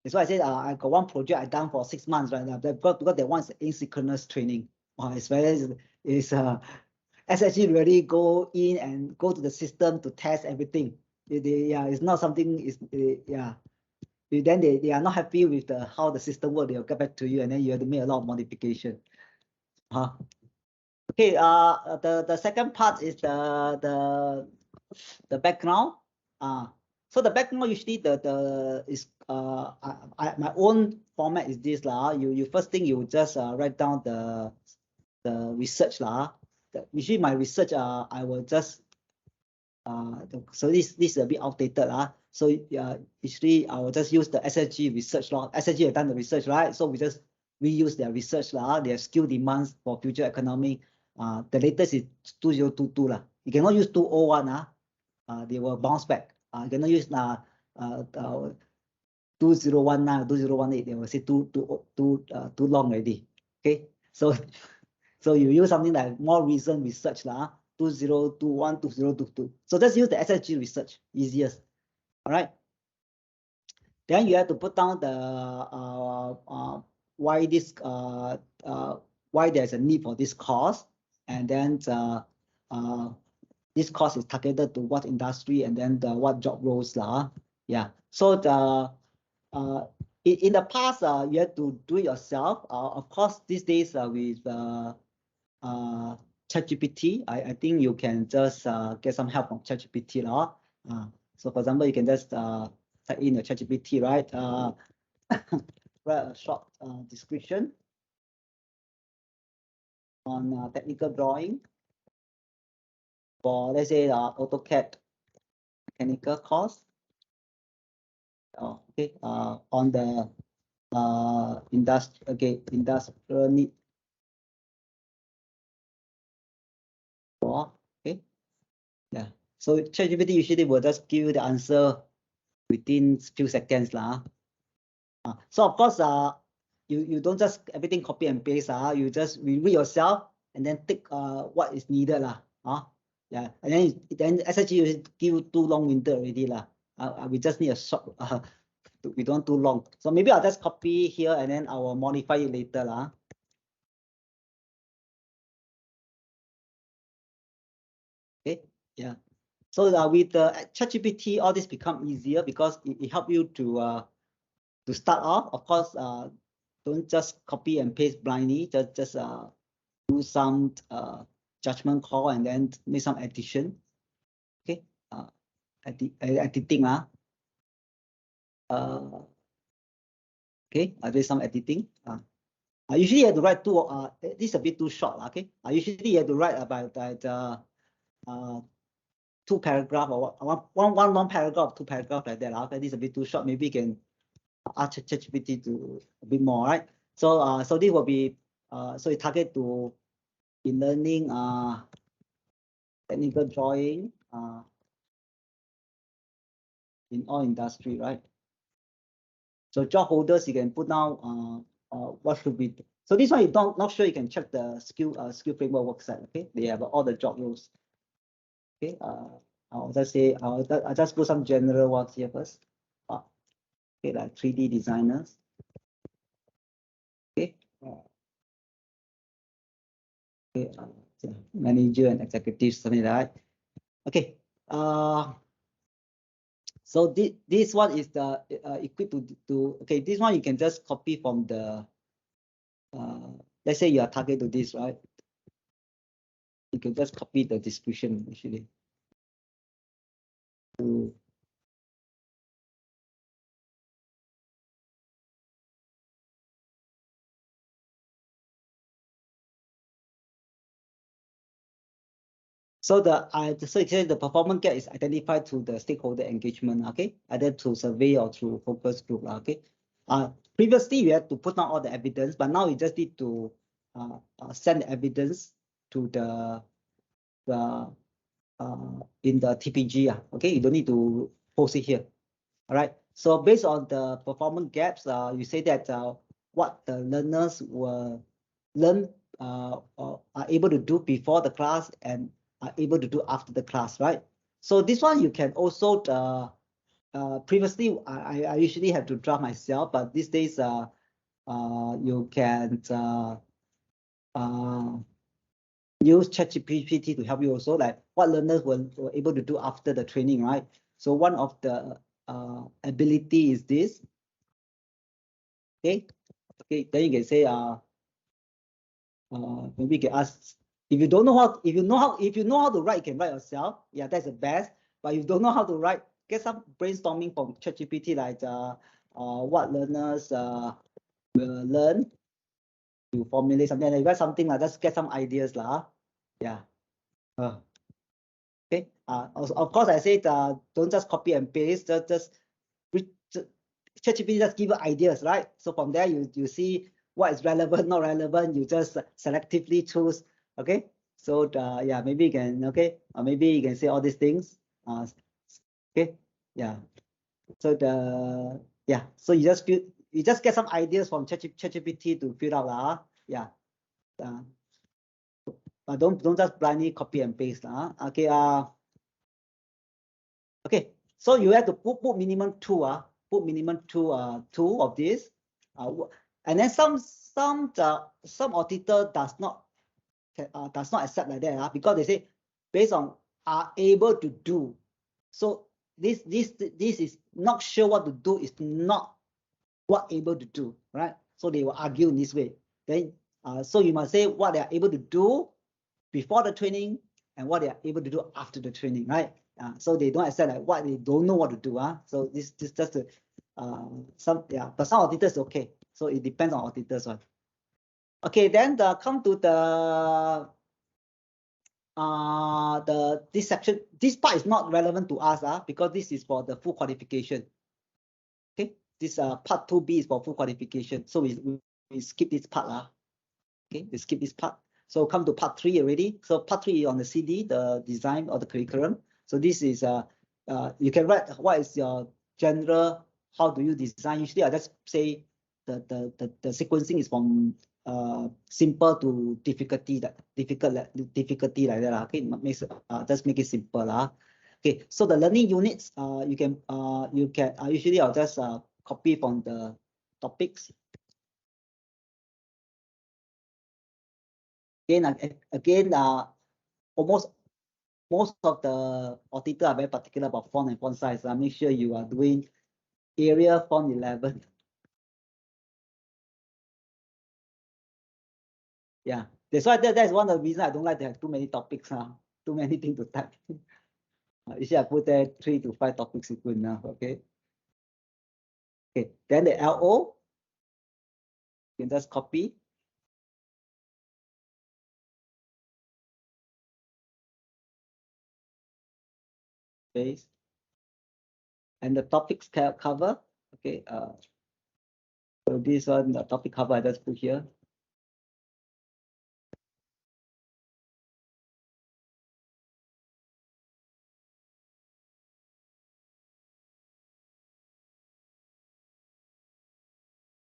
That's why I said I got one project I done for 6 months right now. Because they want asynchronous training. It's SSG really go in and go to the system to test everything. It's not something. Then they are not happy with how the system works. They'll get back to you, and then you have to make a lot of modification. Okay. The second part is the background. So the background usually my own format is this lah. You first thing you just write down the research lah. Usually my research I will just so this is a bit outdated lah. So usually I will just use the SSG research law. SSG have done the research, right? So we just reuse their research lah. Their skill demands for future economy. The latest is 2022 lah. You cannot use 201 they will bounce back. You cannot use 2019, 2018. They will say too long already. Okay, so you use something like more recent research lah. 2021, 2022. So just use the SSG research, easiest. All right. Then you have to put down the why there's a need for this course, and then this course is targeted to what industry, and then what job roles lah. Yeah. So in the past you have to do it yourself. Of course, these days with ChatGPT, I think you can just get some help from ChatGPT lah. So for example, you can just type in your ChatGPT, right? Write a short description on technical drawing for, let's say, AutoCAD mechanical course. Okay, on the industrial need. Okay, yeah. So ChatGPT usually will just give you the answer within few seconds lah. So of course, you don't just everything copy and paste. You just read yourself and then take what is needed lah. Yeah, and then SSG will give you too long-winded already lah. We just need a short. We don't too long. So maybe I'll just copy here and then I will modify it later lah. Okay, yeah. So with the ChatGPT, all this become easier because it helps you to start off. Of course, don't just copy and paste blindly. Just do some judgment call and then make some addition. Okay, editing okay, I do some editing. I usually have to write two. This is a bit too short. Okay, I usually have to write about that 2 paragraph or one long paragraph, 2 paragraph like that. Okay, this is a bit too short. Maybe you can ask ChatGPT to a bit more, right? So so this will be so it target to in learning technical drawing in all industry, right? So job holders, you can put down what should be. So this one you not sure, you can check the skill framework website. Okay, they have all the job roles. Okay, I'll just say I'll just put some general ones here first. Okay, like 3D designers. Okay. Okay. Manager and executive, something like that. Okay. So this one is the equipped to okay. This one you can just copy from the let's say you are target to this, right? You can just copy the description actually. So so it says the performance gap is identified through the stakeholder engagement, okay, either through survey or through focus group, okay. Previously you had to put down all the evidence, but now you just need to send the evidence to the in the TPG, okay. You don't need to post it here, all right. So based on the performance gaps, you say that what the learners will learn are able to do before the class and are able to do after the class, right? So this one you can also previously I usually have to draft myself, but these days you can use ChatGPT to help you also, like what learners were able to do after the training, right? So one of the ability is this. Okay, then you can say maybe you can ask if you don't know how if you know how to write, you can write yourself. Yeah, that's the best. But if you don't know how to write, get some brainstorming from ChatGPT, like what learners will learn to formulate something. Like, you got something like just get some ideas lah. Yeah. Okay. Of course, I said don't just copy and paste. Just ChatGPT just give you ideas, right? So from there you see what is relevant, not relevant. You just selectively choose. Okay. So yeah, maybe you can maybe you can say all these things. Okay. Yeah. So so you just get some ideas from ChatGPT to fill out lah. Yeah. But don't just blindly copy and paste lah. Okay. Okay, so you have to put minimum two, put minimum two of this, and then some auditor does not accept like that, because they say based on are able to do. So this is not sure what to do is not what able to do, right? So they will argue in this way. Then so you must say what they are able to do before the training and what they are able to do after the training, right? So they don't accept like what they don't know what to do. So this just but some auditors okay. So it depends on auditors one. Okay, then come to this section. This part is not relevant to us because this is for the full qualification. Okay, this part 2B is for full qualification. So we skip this part. Okay, we skip this part. So come to part 3 already. So part 3 is on the CD, the design of the curriculum. So this is you can write what is your general, how do you design. Usually I just say the sequencing is from simple to difficulty like that. Okay, just make it simple. Okay, so the learning units you can usually I'll just copy from the topics. Again, most of the auditor are very particular about font and font size. Make sure you are doing area font 11. Yeah, that's why that's one of the reasons I don't like to have too many topics. Too many things to type. Usually I put there 3 to 5 topics is good enough. Okay. Okay. Then the LO, you can just copy. Paste. And the topics cover. Okay. So this one, the topic cover, I just put here.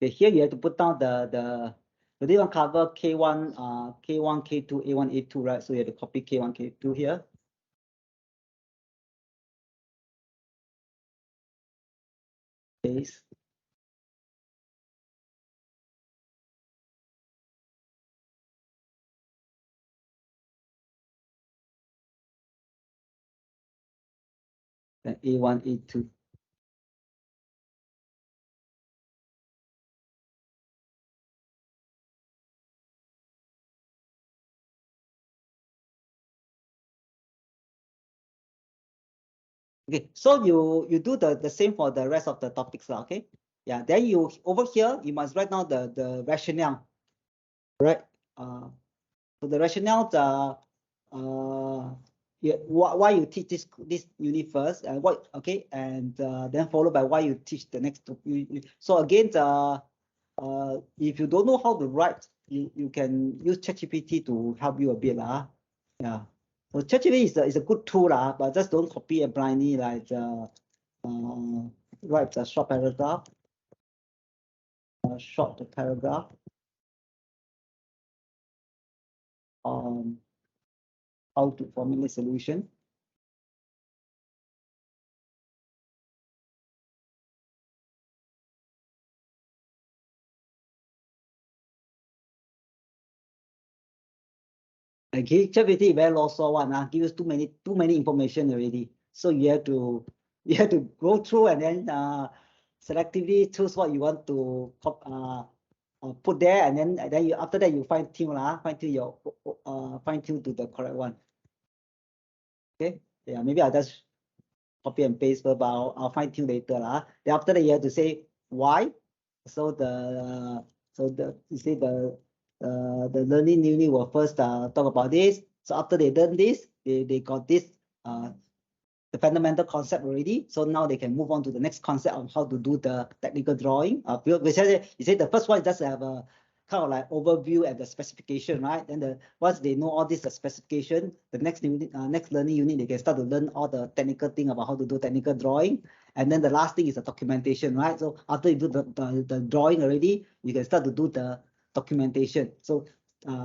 Okay, here you have to put down the this one cover K1, K1, K2, A1, A2, right? So you have to copy K1, K2 here. Paste. then A1, A2. Okay, so you do the same for the rest of the topics, okay? Yeah, then you over here you must write down the rationale, right? So the rationale, yeah, why you teach this unit first, and what, okay, and then followed by why you teach the next. So again, if you don't know how to write, you can use ChatGPT to help you a bit, yeah. So ChatGPT is a good tool, but just don't copy it blindly, like write a short paragraph, how to formulate solution. Okay, ChatGPT very lost one, give us too many information already. So you have to go through and then selectively choose what you want to put there, and then you after that you fine tune to the correct one. Okay, yeah, maybe I'll just copy and paste, but I'll fine tune later, Then after that you have to say why. So you see the learning unit will first talk about this. So after they done this, they got this the fundamental concept already. So now they can move on to the next concept on how to do the technical drawing. You say the first one is just have a kind of like overview and the specification, right? Then once they know all this specification, the next unit, next learning unit, they can start to learn all the technical thing about how to do technical drawing. And then the last thing is the documentation, right? So after you do the drawing already, you can start to do the documentation. So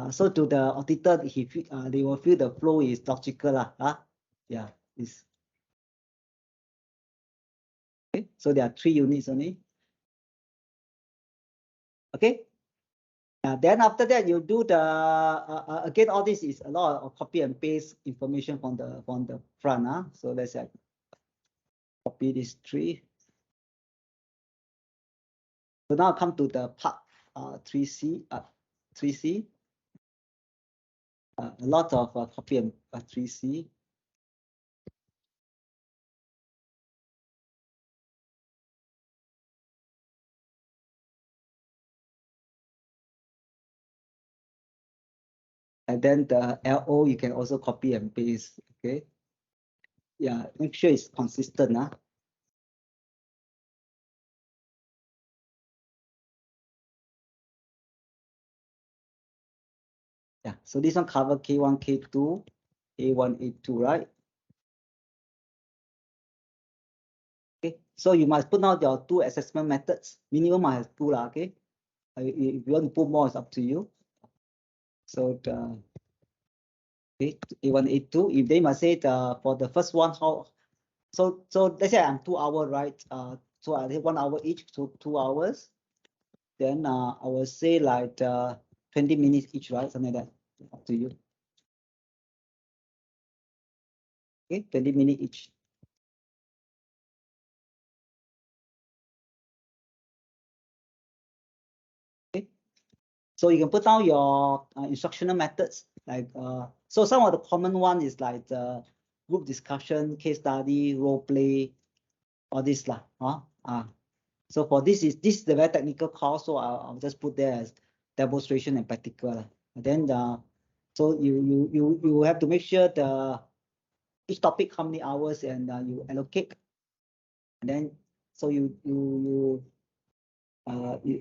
so to the auditor, they will feel the flow is logical, yeah. Okay, so there are 3 units only. Okay. Then after that, you do the again. All this is a lot of copy and paste information from the front. So let's say copy this 3. So now come to the part 3C. 3C. A lot of copy and 3C. And then the LO you can also copy and paste. Okay. Yeah, make sure it's consistent. Yeah, so this one cover K1, K2, A1, A2, right? Okay, so you must put out your 2 assessment methods. Minimum I have 2, okay? If you want to put more, it's up to you. So the okay, A1, A2. If they must say for the first one, so let's say I'm 2 hours, right? So I have 1 hour each, so 2 hours. Then I will say like 20 minutes each, right? Something like that. Up to you. Okay, 20 minutes each. So you can put down your instructional methods, like so some of the common one is like group discussion, case study, role play, all this lah. So for this is the very technical course, so I'll just put there as demonstration and practical. And then so you have to make sure each topic how many hours and you allocate, and then so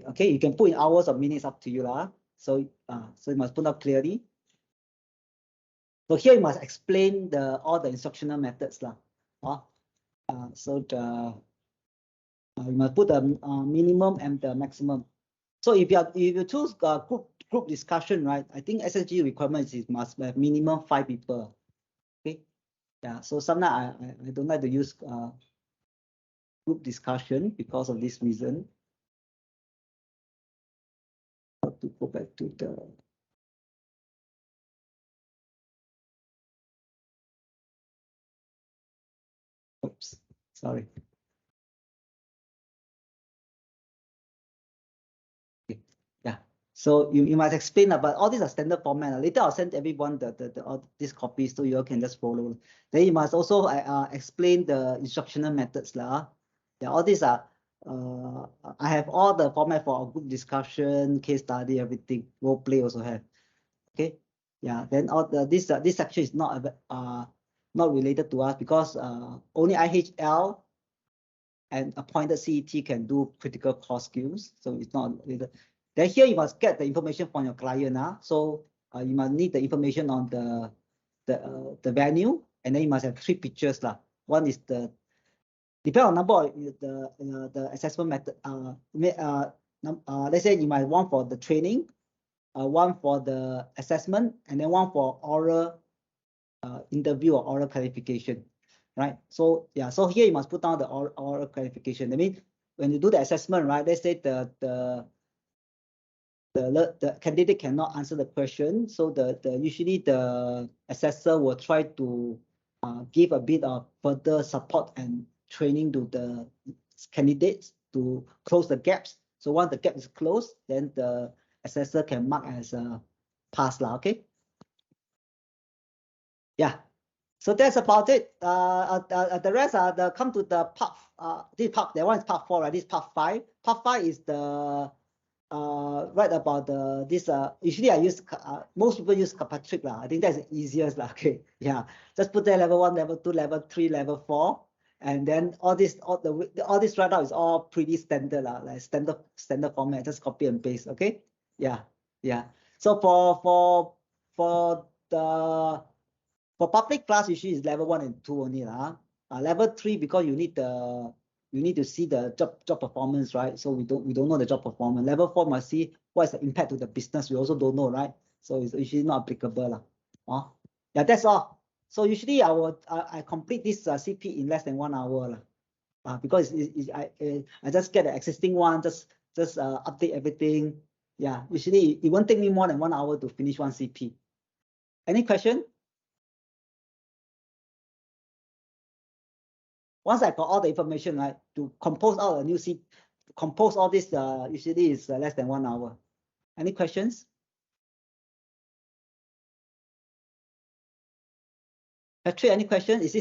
okay, you can put in hours or minutes, up to you lah. So so you must put up clearly. So here you must explain all the instructional methods lah. So you must put the minimum and the maximum. So if you choose group discussion, right? I think SSG requirements is must have minimum 5 people. Okay. Yeah. So sometimes I don't like to use group discussion because of this reason. I have to go back to the. Oops. Sorry. Okay. Yeah. So you must explain about all these are standard format. Later I'll send everyone all these copies so you all can just follow. Then you must also explain the instructional methods lah. Yeah, all these are I have all the format for a group discussion, case study, everything. Role play also have. Okay. Yeah. Then all this section is not related to us because only IHL and appointed CET can do critical core skills. So it's not related. Then here you must get the information from your client. So you must need the information on the venue, and then you must have 3 pictures. One is depend on number of the assessment method. Let's say you might want for the training, one for the assessment, and then one for oral interview or oral clarification, right? So yeah, so here you must put down the oral clarification. I mean, when you do the assessment, right? Let's say the candidate cannot answer the question, so usually the assessor will try to give a bit of further support and training to the candidates to close the gaps. So once the gap is closed, then the assessor can mark as a pass lah. Okay. Yeah. So that's about it. The rest come to the part. That one is part 4, right? This is part 5. Part 5 is the right about this. Usually I use most people use Patrick lah. I think that's the easiest lah. Okay. Yeah. Just put there level 1, level 2, level 3, level 4, and then all this write out is all pretty standard lah, like standard format. Just copy and paste. Okay. Yeah. Yeah. So for public class, usually is level 1 and 2 only lah. Level 3 because you need to see the job performance, right? So we don't know the job performance. Level 4 must see what is the impact to the business. We also don't know, right? So it's usually not applicable lah. Yeah, that's all. So usually I complete this CP in less than 1 hour lah. Because I just get the existing one, just update everything. Yeah, usually it won't take me more than 1 hour to finish one CP. Any question? Once I got all the information, right, to compose out a new CP, compose all this usually is less than 1 hour. Any questions? Patrick, any question? Is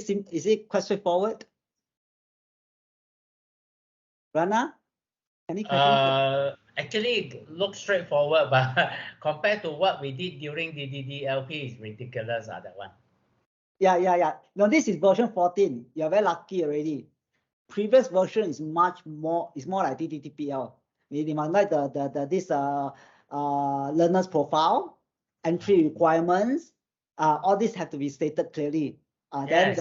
it quite straightforward? Rana, any questions? Actually, it looks straightforward, but compared to what we did during the DDLP, is ridiculous. That one. Yeah. No, this is version 14. You're very lucky already. Previous version is more like DDTPL. You must like this learner's profile, entry requirements. All this have to be stated clearly. Yes.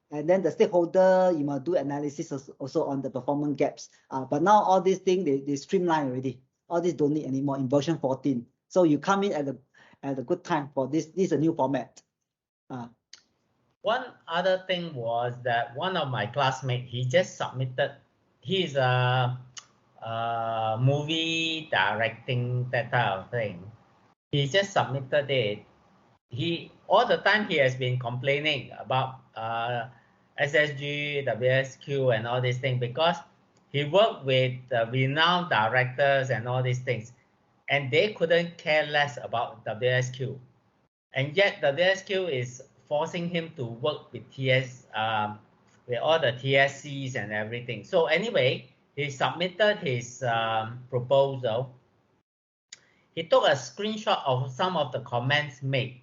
And then the stakeholder, you must do analysis also on the performance gaps. But now all these things they streamline already. All this don't need anymore in version 14. So you come in at a good time for this. This is a new format. One other thing was that one of my classmates, he just submitted. He's a movie directing, that type of thing. He just submitted it. All the time he has been complaining about SSG, WSQ, and all these things because he worked with renowned directors and all these things, and they couldn't care less about WSQ, and yet WSQ is forcing him to work with with all the TSCs and everything. So anyway, he submitted his proposal. He took a screenshot of some of the comments made.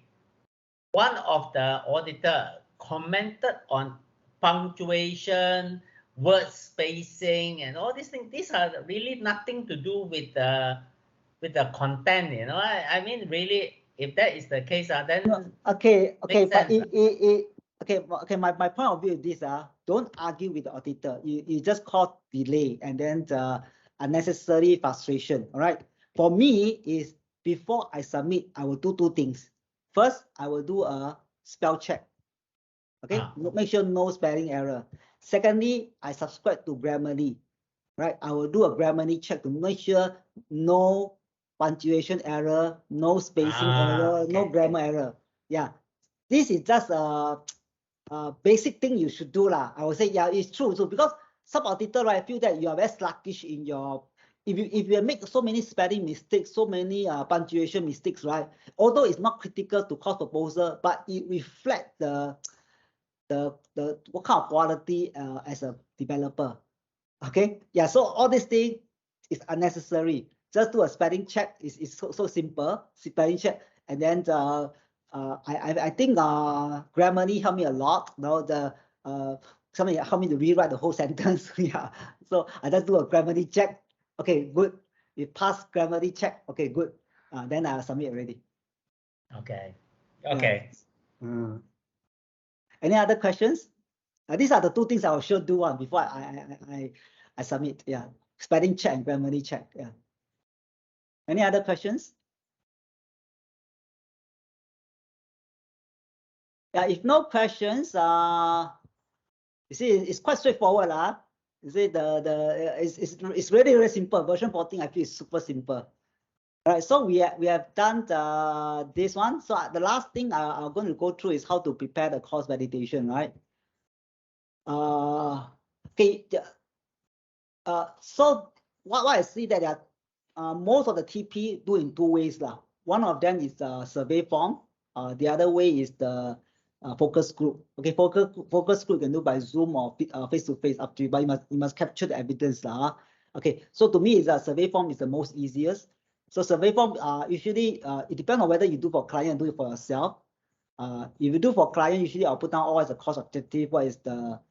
One of the auditor commented on punctuation, word spacing, and all these things. These are really nothing to do with the content. I mean, really, if that is the case, then okay. But my point of view is this: don't argue with the auditor. You just cause delay and then unnecessary frustration. All right. For me, is before I submit, I will do 2 things. First, I will do a spell check. Okay, make sure no spelling error. Secondly, I subscribe to Grammarly. Right, I will do a Grammarly check to make sure no punctuation error, no spacing error, no grammar error. Yeah, this is just basic thing you should do lah. I would say, yeah, it's true. So because some auditor, right, feel that you are very sluggish in your, if you make so many spelling mistakes, so many punctuation mistakes, right? Although it's not critical to cost proposal, but it reflects the what kind of quality as a developer. Okay, yeah. So all these things is unnecessary. Just do a spelling check. It's so simple. Spelling check, and then I think Grammarly helped me a lot. You know, somebody helped me to rewrite the whole sentence. Yeah. So I just do a Grammarly check. Okay, good. You pass Grammarly check. Okay, good. Then I'll submit already. Okay. Okay. Yeah. Any other questions? These are the two things I will sure do before I submit. Yeah, spelling check and Grammarly check. Yeah. Any other questions? Yeah, if no questions, you see, it's quite straightforward, lah. You see, it's really really simple. Version 14, I feel is super simple. All right, so we have done this one. So the last thing I'm going to go through is how to prepare the course validation, right? Okay. So what I see that most of the TP do in two ways, lah. One of them is the survey form. The other way is the focus group. Okay, focus group you can do by Zoom or face to face, up to you, but you must capture the evidence, lah. Okay, so to me, survey form is the most easiest. So survey form usually it depends on whether you do for client or do it for yourself. If you do for client, usually I'll put down all as the course objective, what is the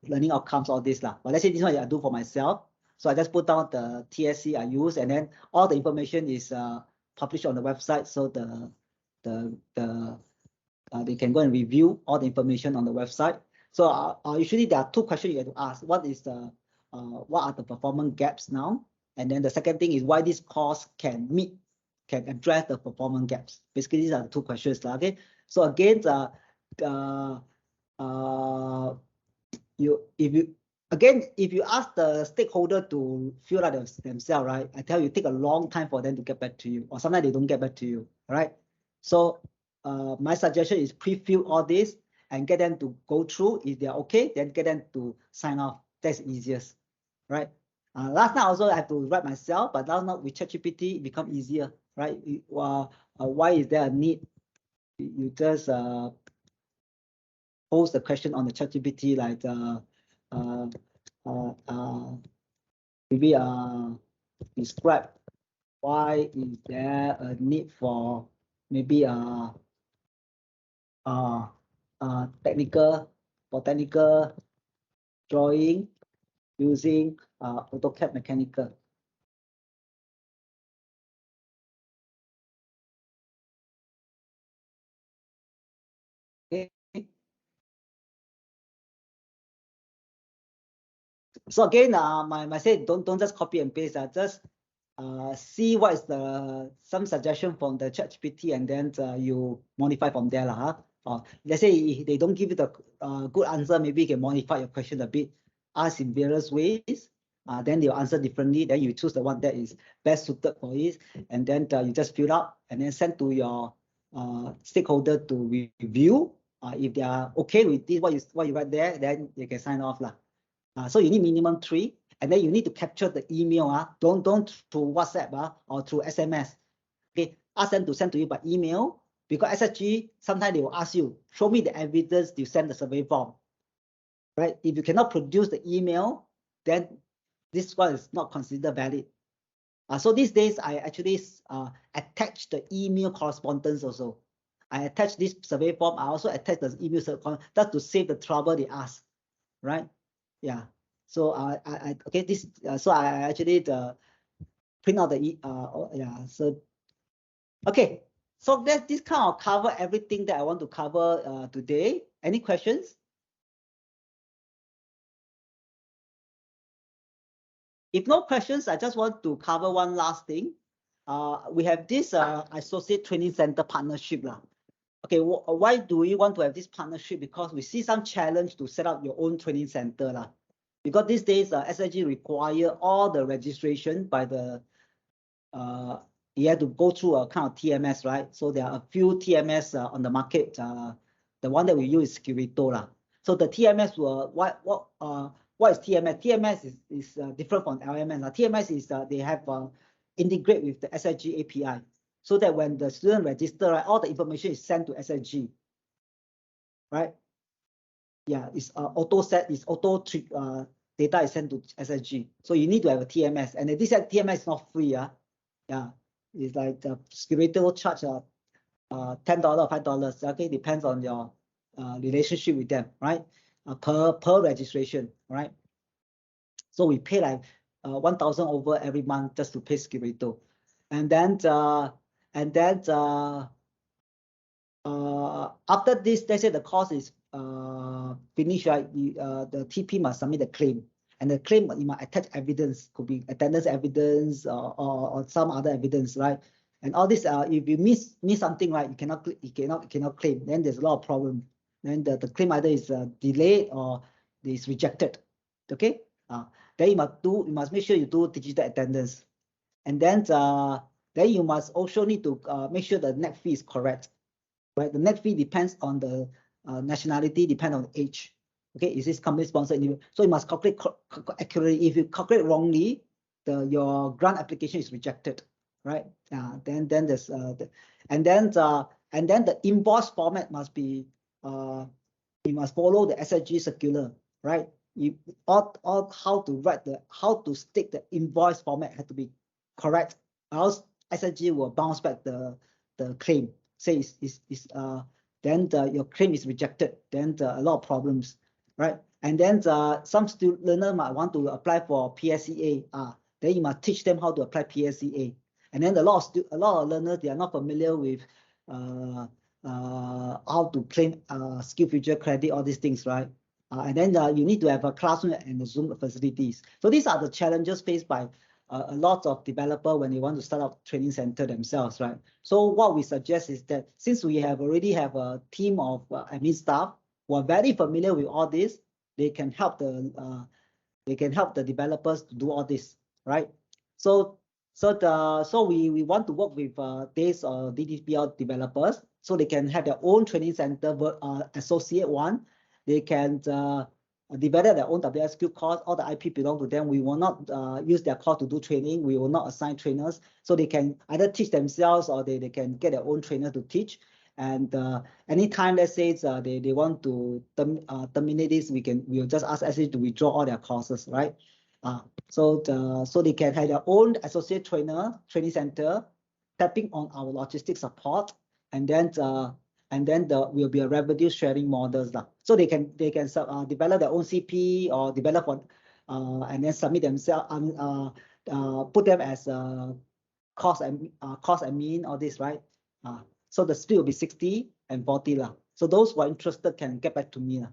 learning outcomes, all this lah. But let's say this one I do for myself, so I just put down the TSC I use, and then all the information is published on the website, so they can go and review all the information on the website. So usually there are two questions you have to ask. What is what are the performance gaps now? And then the second thing is why this course can address the performance gaps. Basically, these are the two questions. Okay. So again, if you ask the stakeholder to fill out themselves, right? I tell you, it take a long time for them to get back to you, or sometimes they don't get back to you. All right. So my suggestion is pre-fill all this and get them to go through. If they're okay, then get them to sign off. That's easiest, right? Last night also I have to write myself, but now with ChatGPT it become easier, right? Why is there a need? You just pose the question on the ChatGPT, like maybe describe why is there a need for maybe technical drawing using AutoCAD Mechanical. Okay. So again, my say don't just copy and paste. Just see what is some suggestion from the ChatGPT, and then you modify from there, lah. Let's say if they don't give you the good answer, maybe you can modify your question a bit, ask in various ways. Then they'll answer differently. Then you choose the one that is best suited for it, and then you just fill out and then send to your stakeholder to review. If they are okay with this, what you write there, then you can sign off, lah. So you need minimum 3, and then you need to capture the email. Don't through WhatsApp or through SMS. Okay, ask them to send to you by email, because SSG sometimes they will ask you, show me the evidence you send the survey form. Right? If you cannot produce the email, then this one is not considered valid. So these days I actually attach the email correspondence also. I attach this survey form. I also attach the email correspondence. That's to save the trouble they ask, right? Yeah. So okay, this so I actually print out the yeah. So okay, so this kind of cover everything that I want to cover today. Any questions? If no questions, I just want to cover one last thing. We have this associate training center partnership lah. Okay, why do we want to have this partnership? Because we see some challenge to set up your own training center lah. Because these days SIG require all the registration by the you have to go through a kind of TMS, right? So there are a few TMS on the market The one that we use is Securito lah. So the TMS will what is TMS? TMS is different from LMS. TMS is they have integrate with the SSG API, so that when the student register, right, all the information is sent to SSG, right? Yeah, it's auto set, it's auto trick data is sent to SSG. So you need to have a TMS, and this TMS is not free. Yeah, it's like the Securito charge $10 or $5. Okay, depends on your relationship with them, right? Per registration, right? So we pay like 1,000 over every month just to pay Securito, and then after this, they say the course is finished, right? The TP must submit a claim, and the claim you must attach evidence, could be attendance evidence or some other evidence, right? And all this, if you miss something, right, you cannot claim. Then there's a lot of problem. Then the claim either is delayed or is rejected. Okay. Then you must make sure you do digital attendance, and then you must also need to make sure the net fee is correct. Right, the net fee depends on the nationality, depends on age. Okay, is this company sponsored? So you must calculate accurately. If you calculate wrongly, your grant application is rejected, right? Then there's and then the invoice format must be you must follow the SSG circular, right? You all how to stick the invoice format has to be correct, else SSG will bounce back the claim. Say then your claim is rejected, then a lot of problems, right? And then some learner might want to apply for PSEA. Then you must teach them how to apply PSEA. And then a lot of learners, they are not familiar with how to claim skill future credit, all these things, right? And then you need to have a classroom and the Zoom facilities. So these are the challenges faced by a lot of developers when they want to start up training center themselves, right? So what we suggest is that since we already have a team of admin staff who are very familiar with all this, they can help the developers to do all this, right? So we want to work with these DDPL developers so they can have their own training center, associate one. They can develop their own WSQ course. All the IP belong to them. We will not use their course to do training. We will not assign trainers. So they can either teach themselves or they can get their own trainer to teach. And anytime, let's say they want to terminate this, we'll just ask SSG to withdraw all their courses, right? So they can have their own associate training center, tapping on our logistic support, and then there will be a revenue sharing models lah. So they can develop their own CP or develop one, and then submit themselves put them as cost admin, all this, right? So the split will be 60 and 40 lah. So those who are interested can get back to me lah.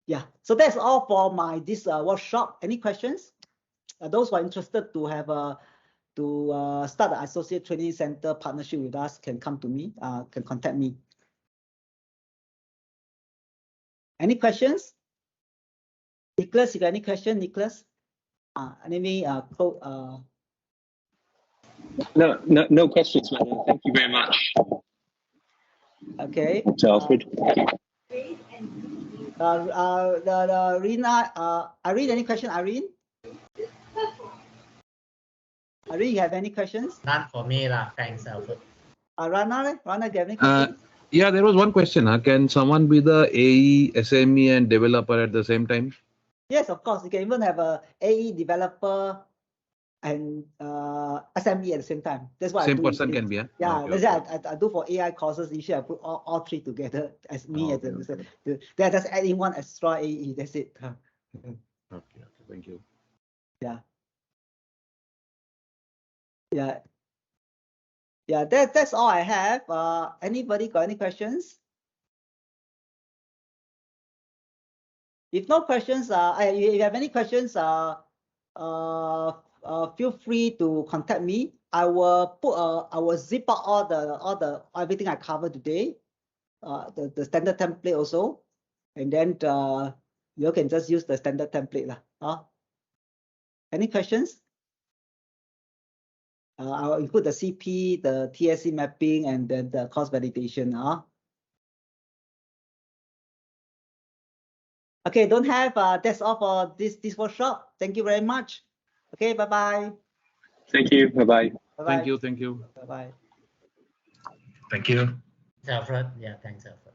Yeah, so that's all for this workshop. Any questions? Those who are interested to have start the associate training center partnership with us can come to me, can contact me. Any questions? Nicholas, you got any question, Nicholas? No questions, madam. Thank you very much. Okay. So Alfred. Irene, any question, Irene? Irene, you have any questions? None for me lah. Thanks, Alfred. Rana, do you have any questions? Yeah, there was one question. Can someone be the AE, SME, and developer at the same time? Yes, of course. You can even have a AE, developer, and SME at the same time. That's what same I do. Person can be, yeah? Yeah, okay, that's okay. I do for AI courses. Usually I put all three together as me. Okay. Then I just add in one extra AE. That's it. Okay, thank you. Yeah. Yeah, that's all I have. Anybody got any questions? If no questions, if you have any questions, feel free to contact me. I will zip out all everything I covered today, the standard template also, and then you can just use the standard template lah. Any questions? I'll include the CP, the TSC mapping, and then the cost validation. Okay, don't have. That's all for this workshop. Thank you very much. Okay, bye bye. Thank you. Bye-bye. Bye bye. Thank you. Thank you. Bye bye. Thank you. Alfred. Yeah, thanks, Alfred.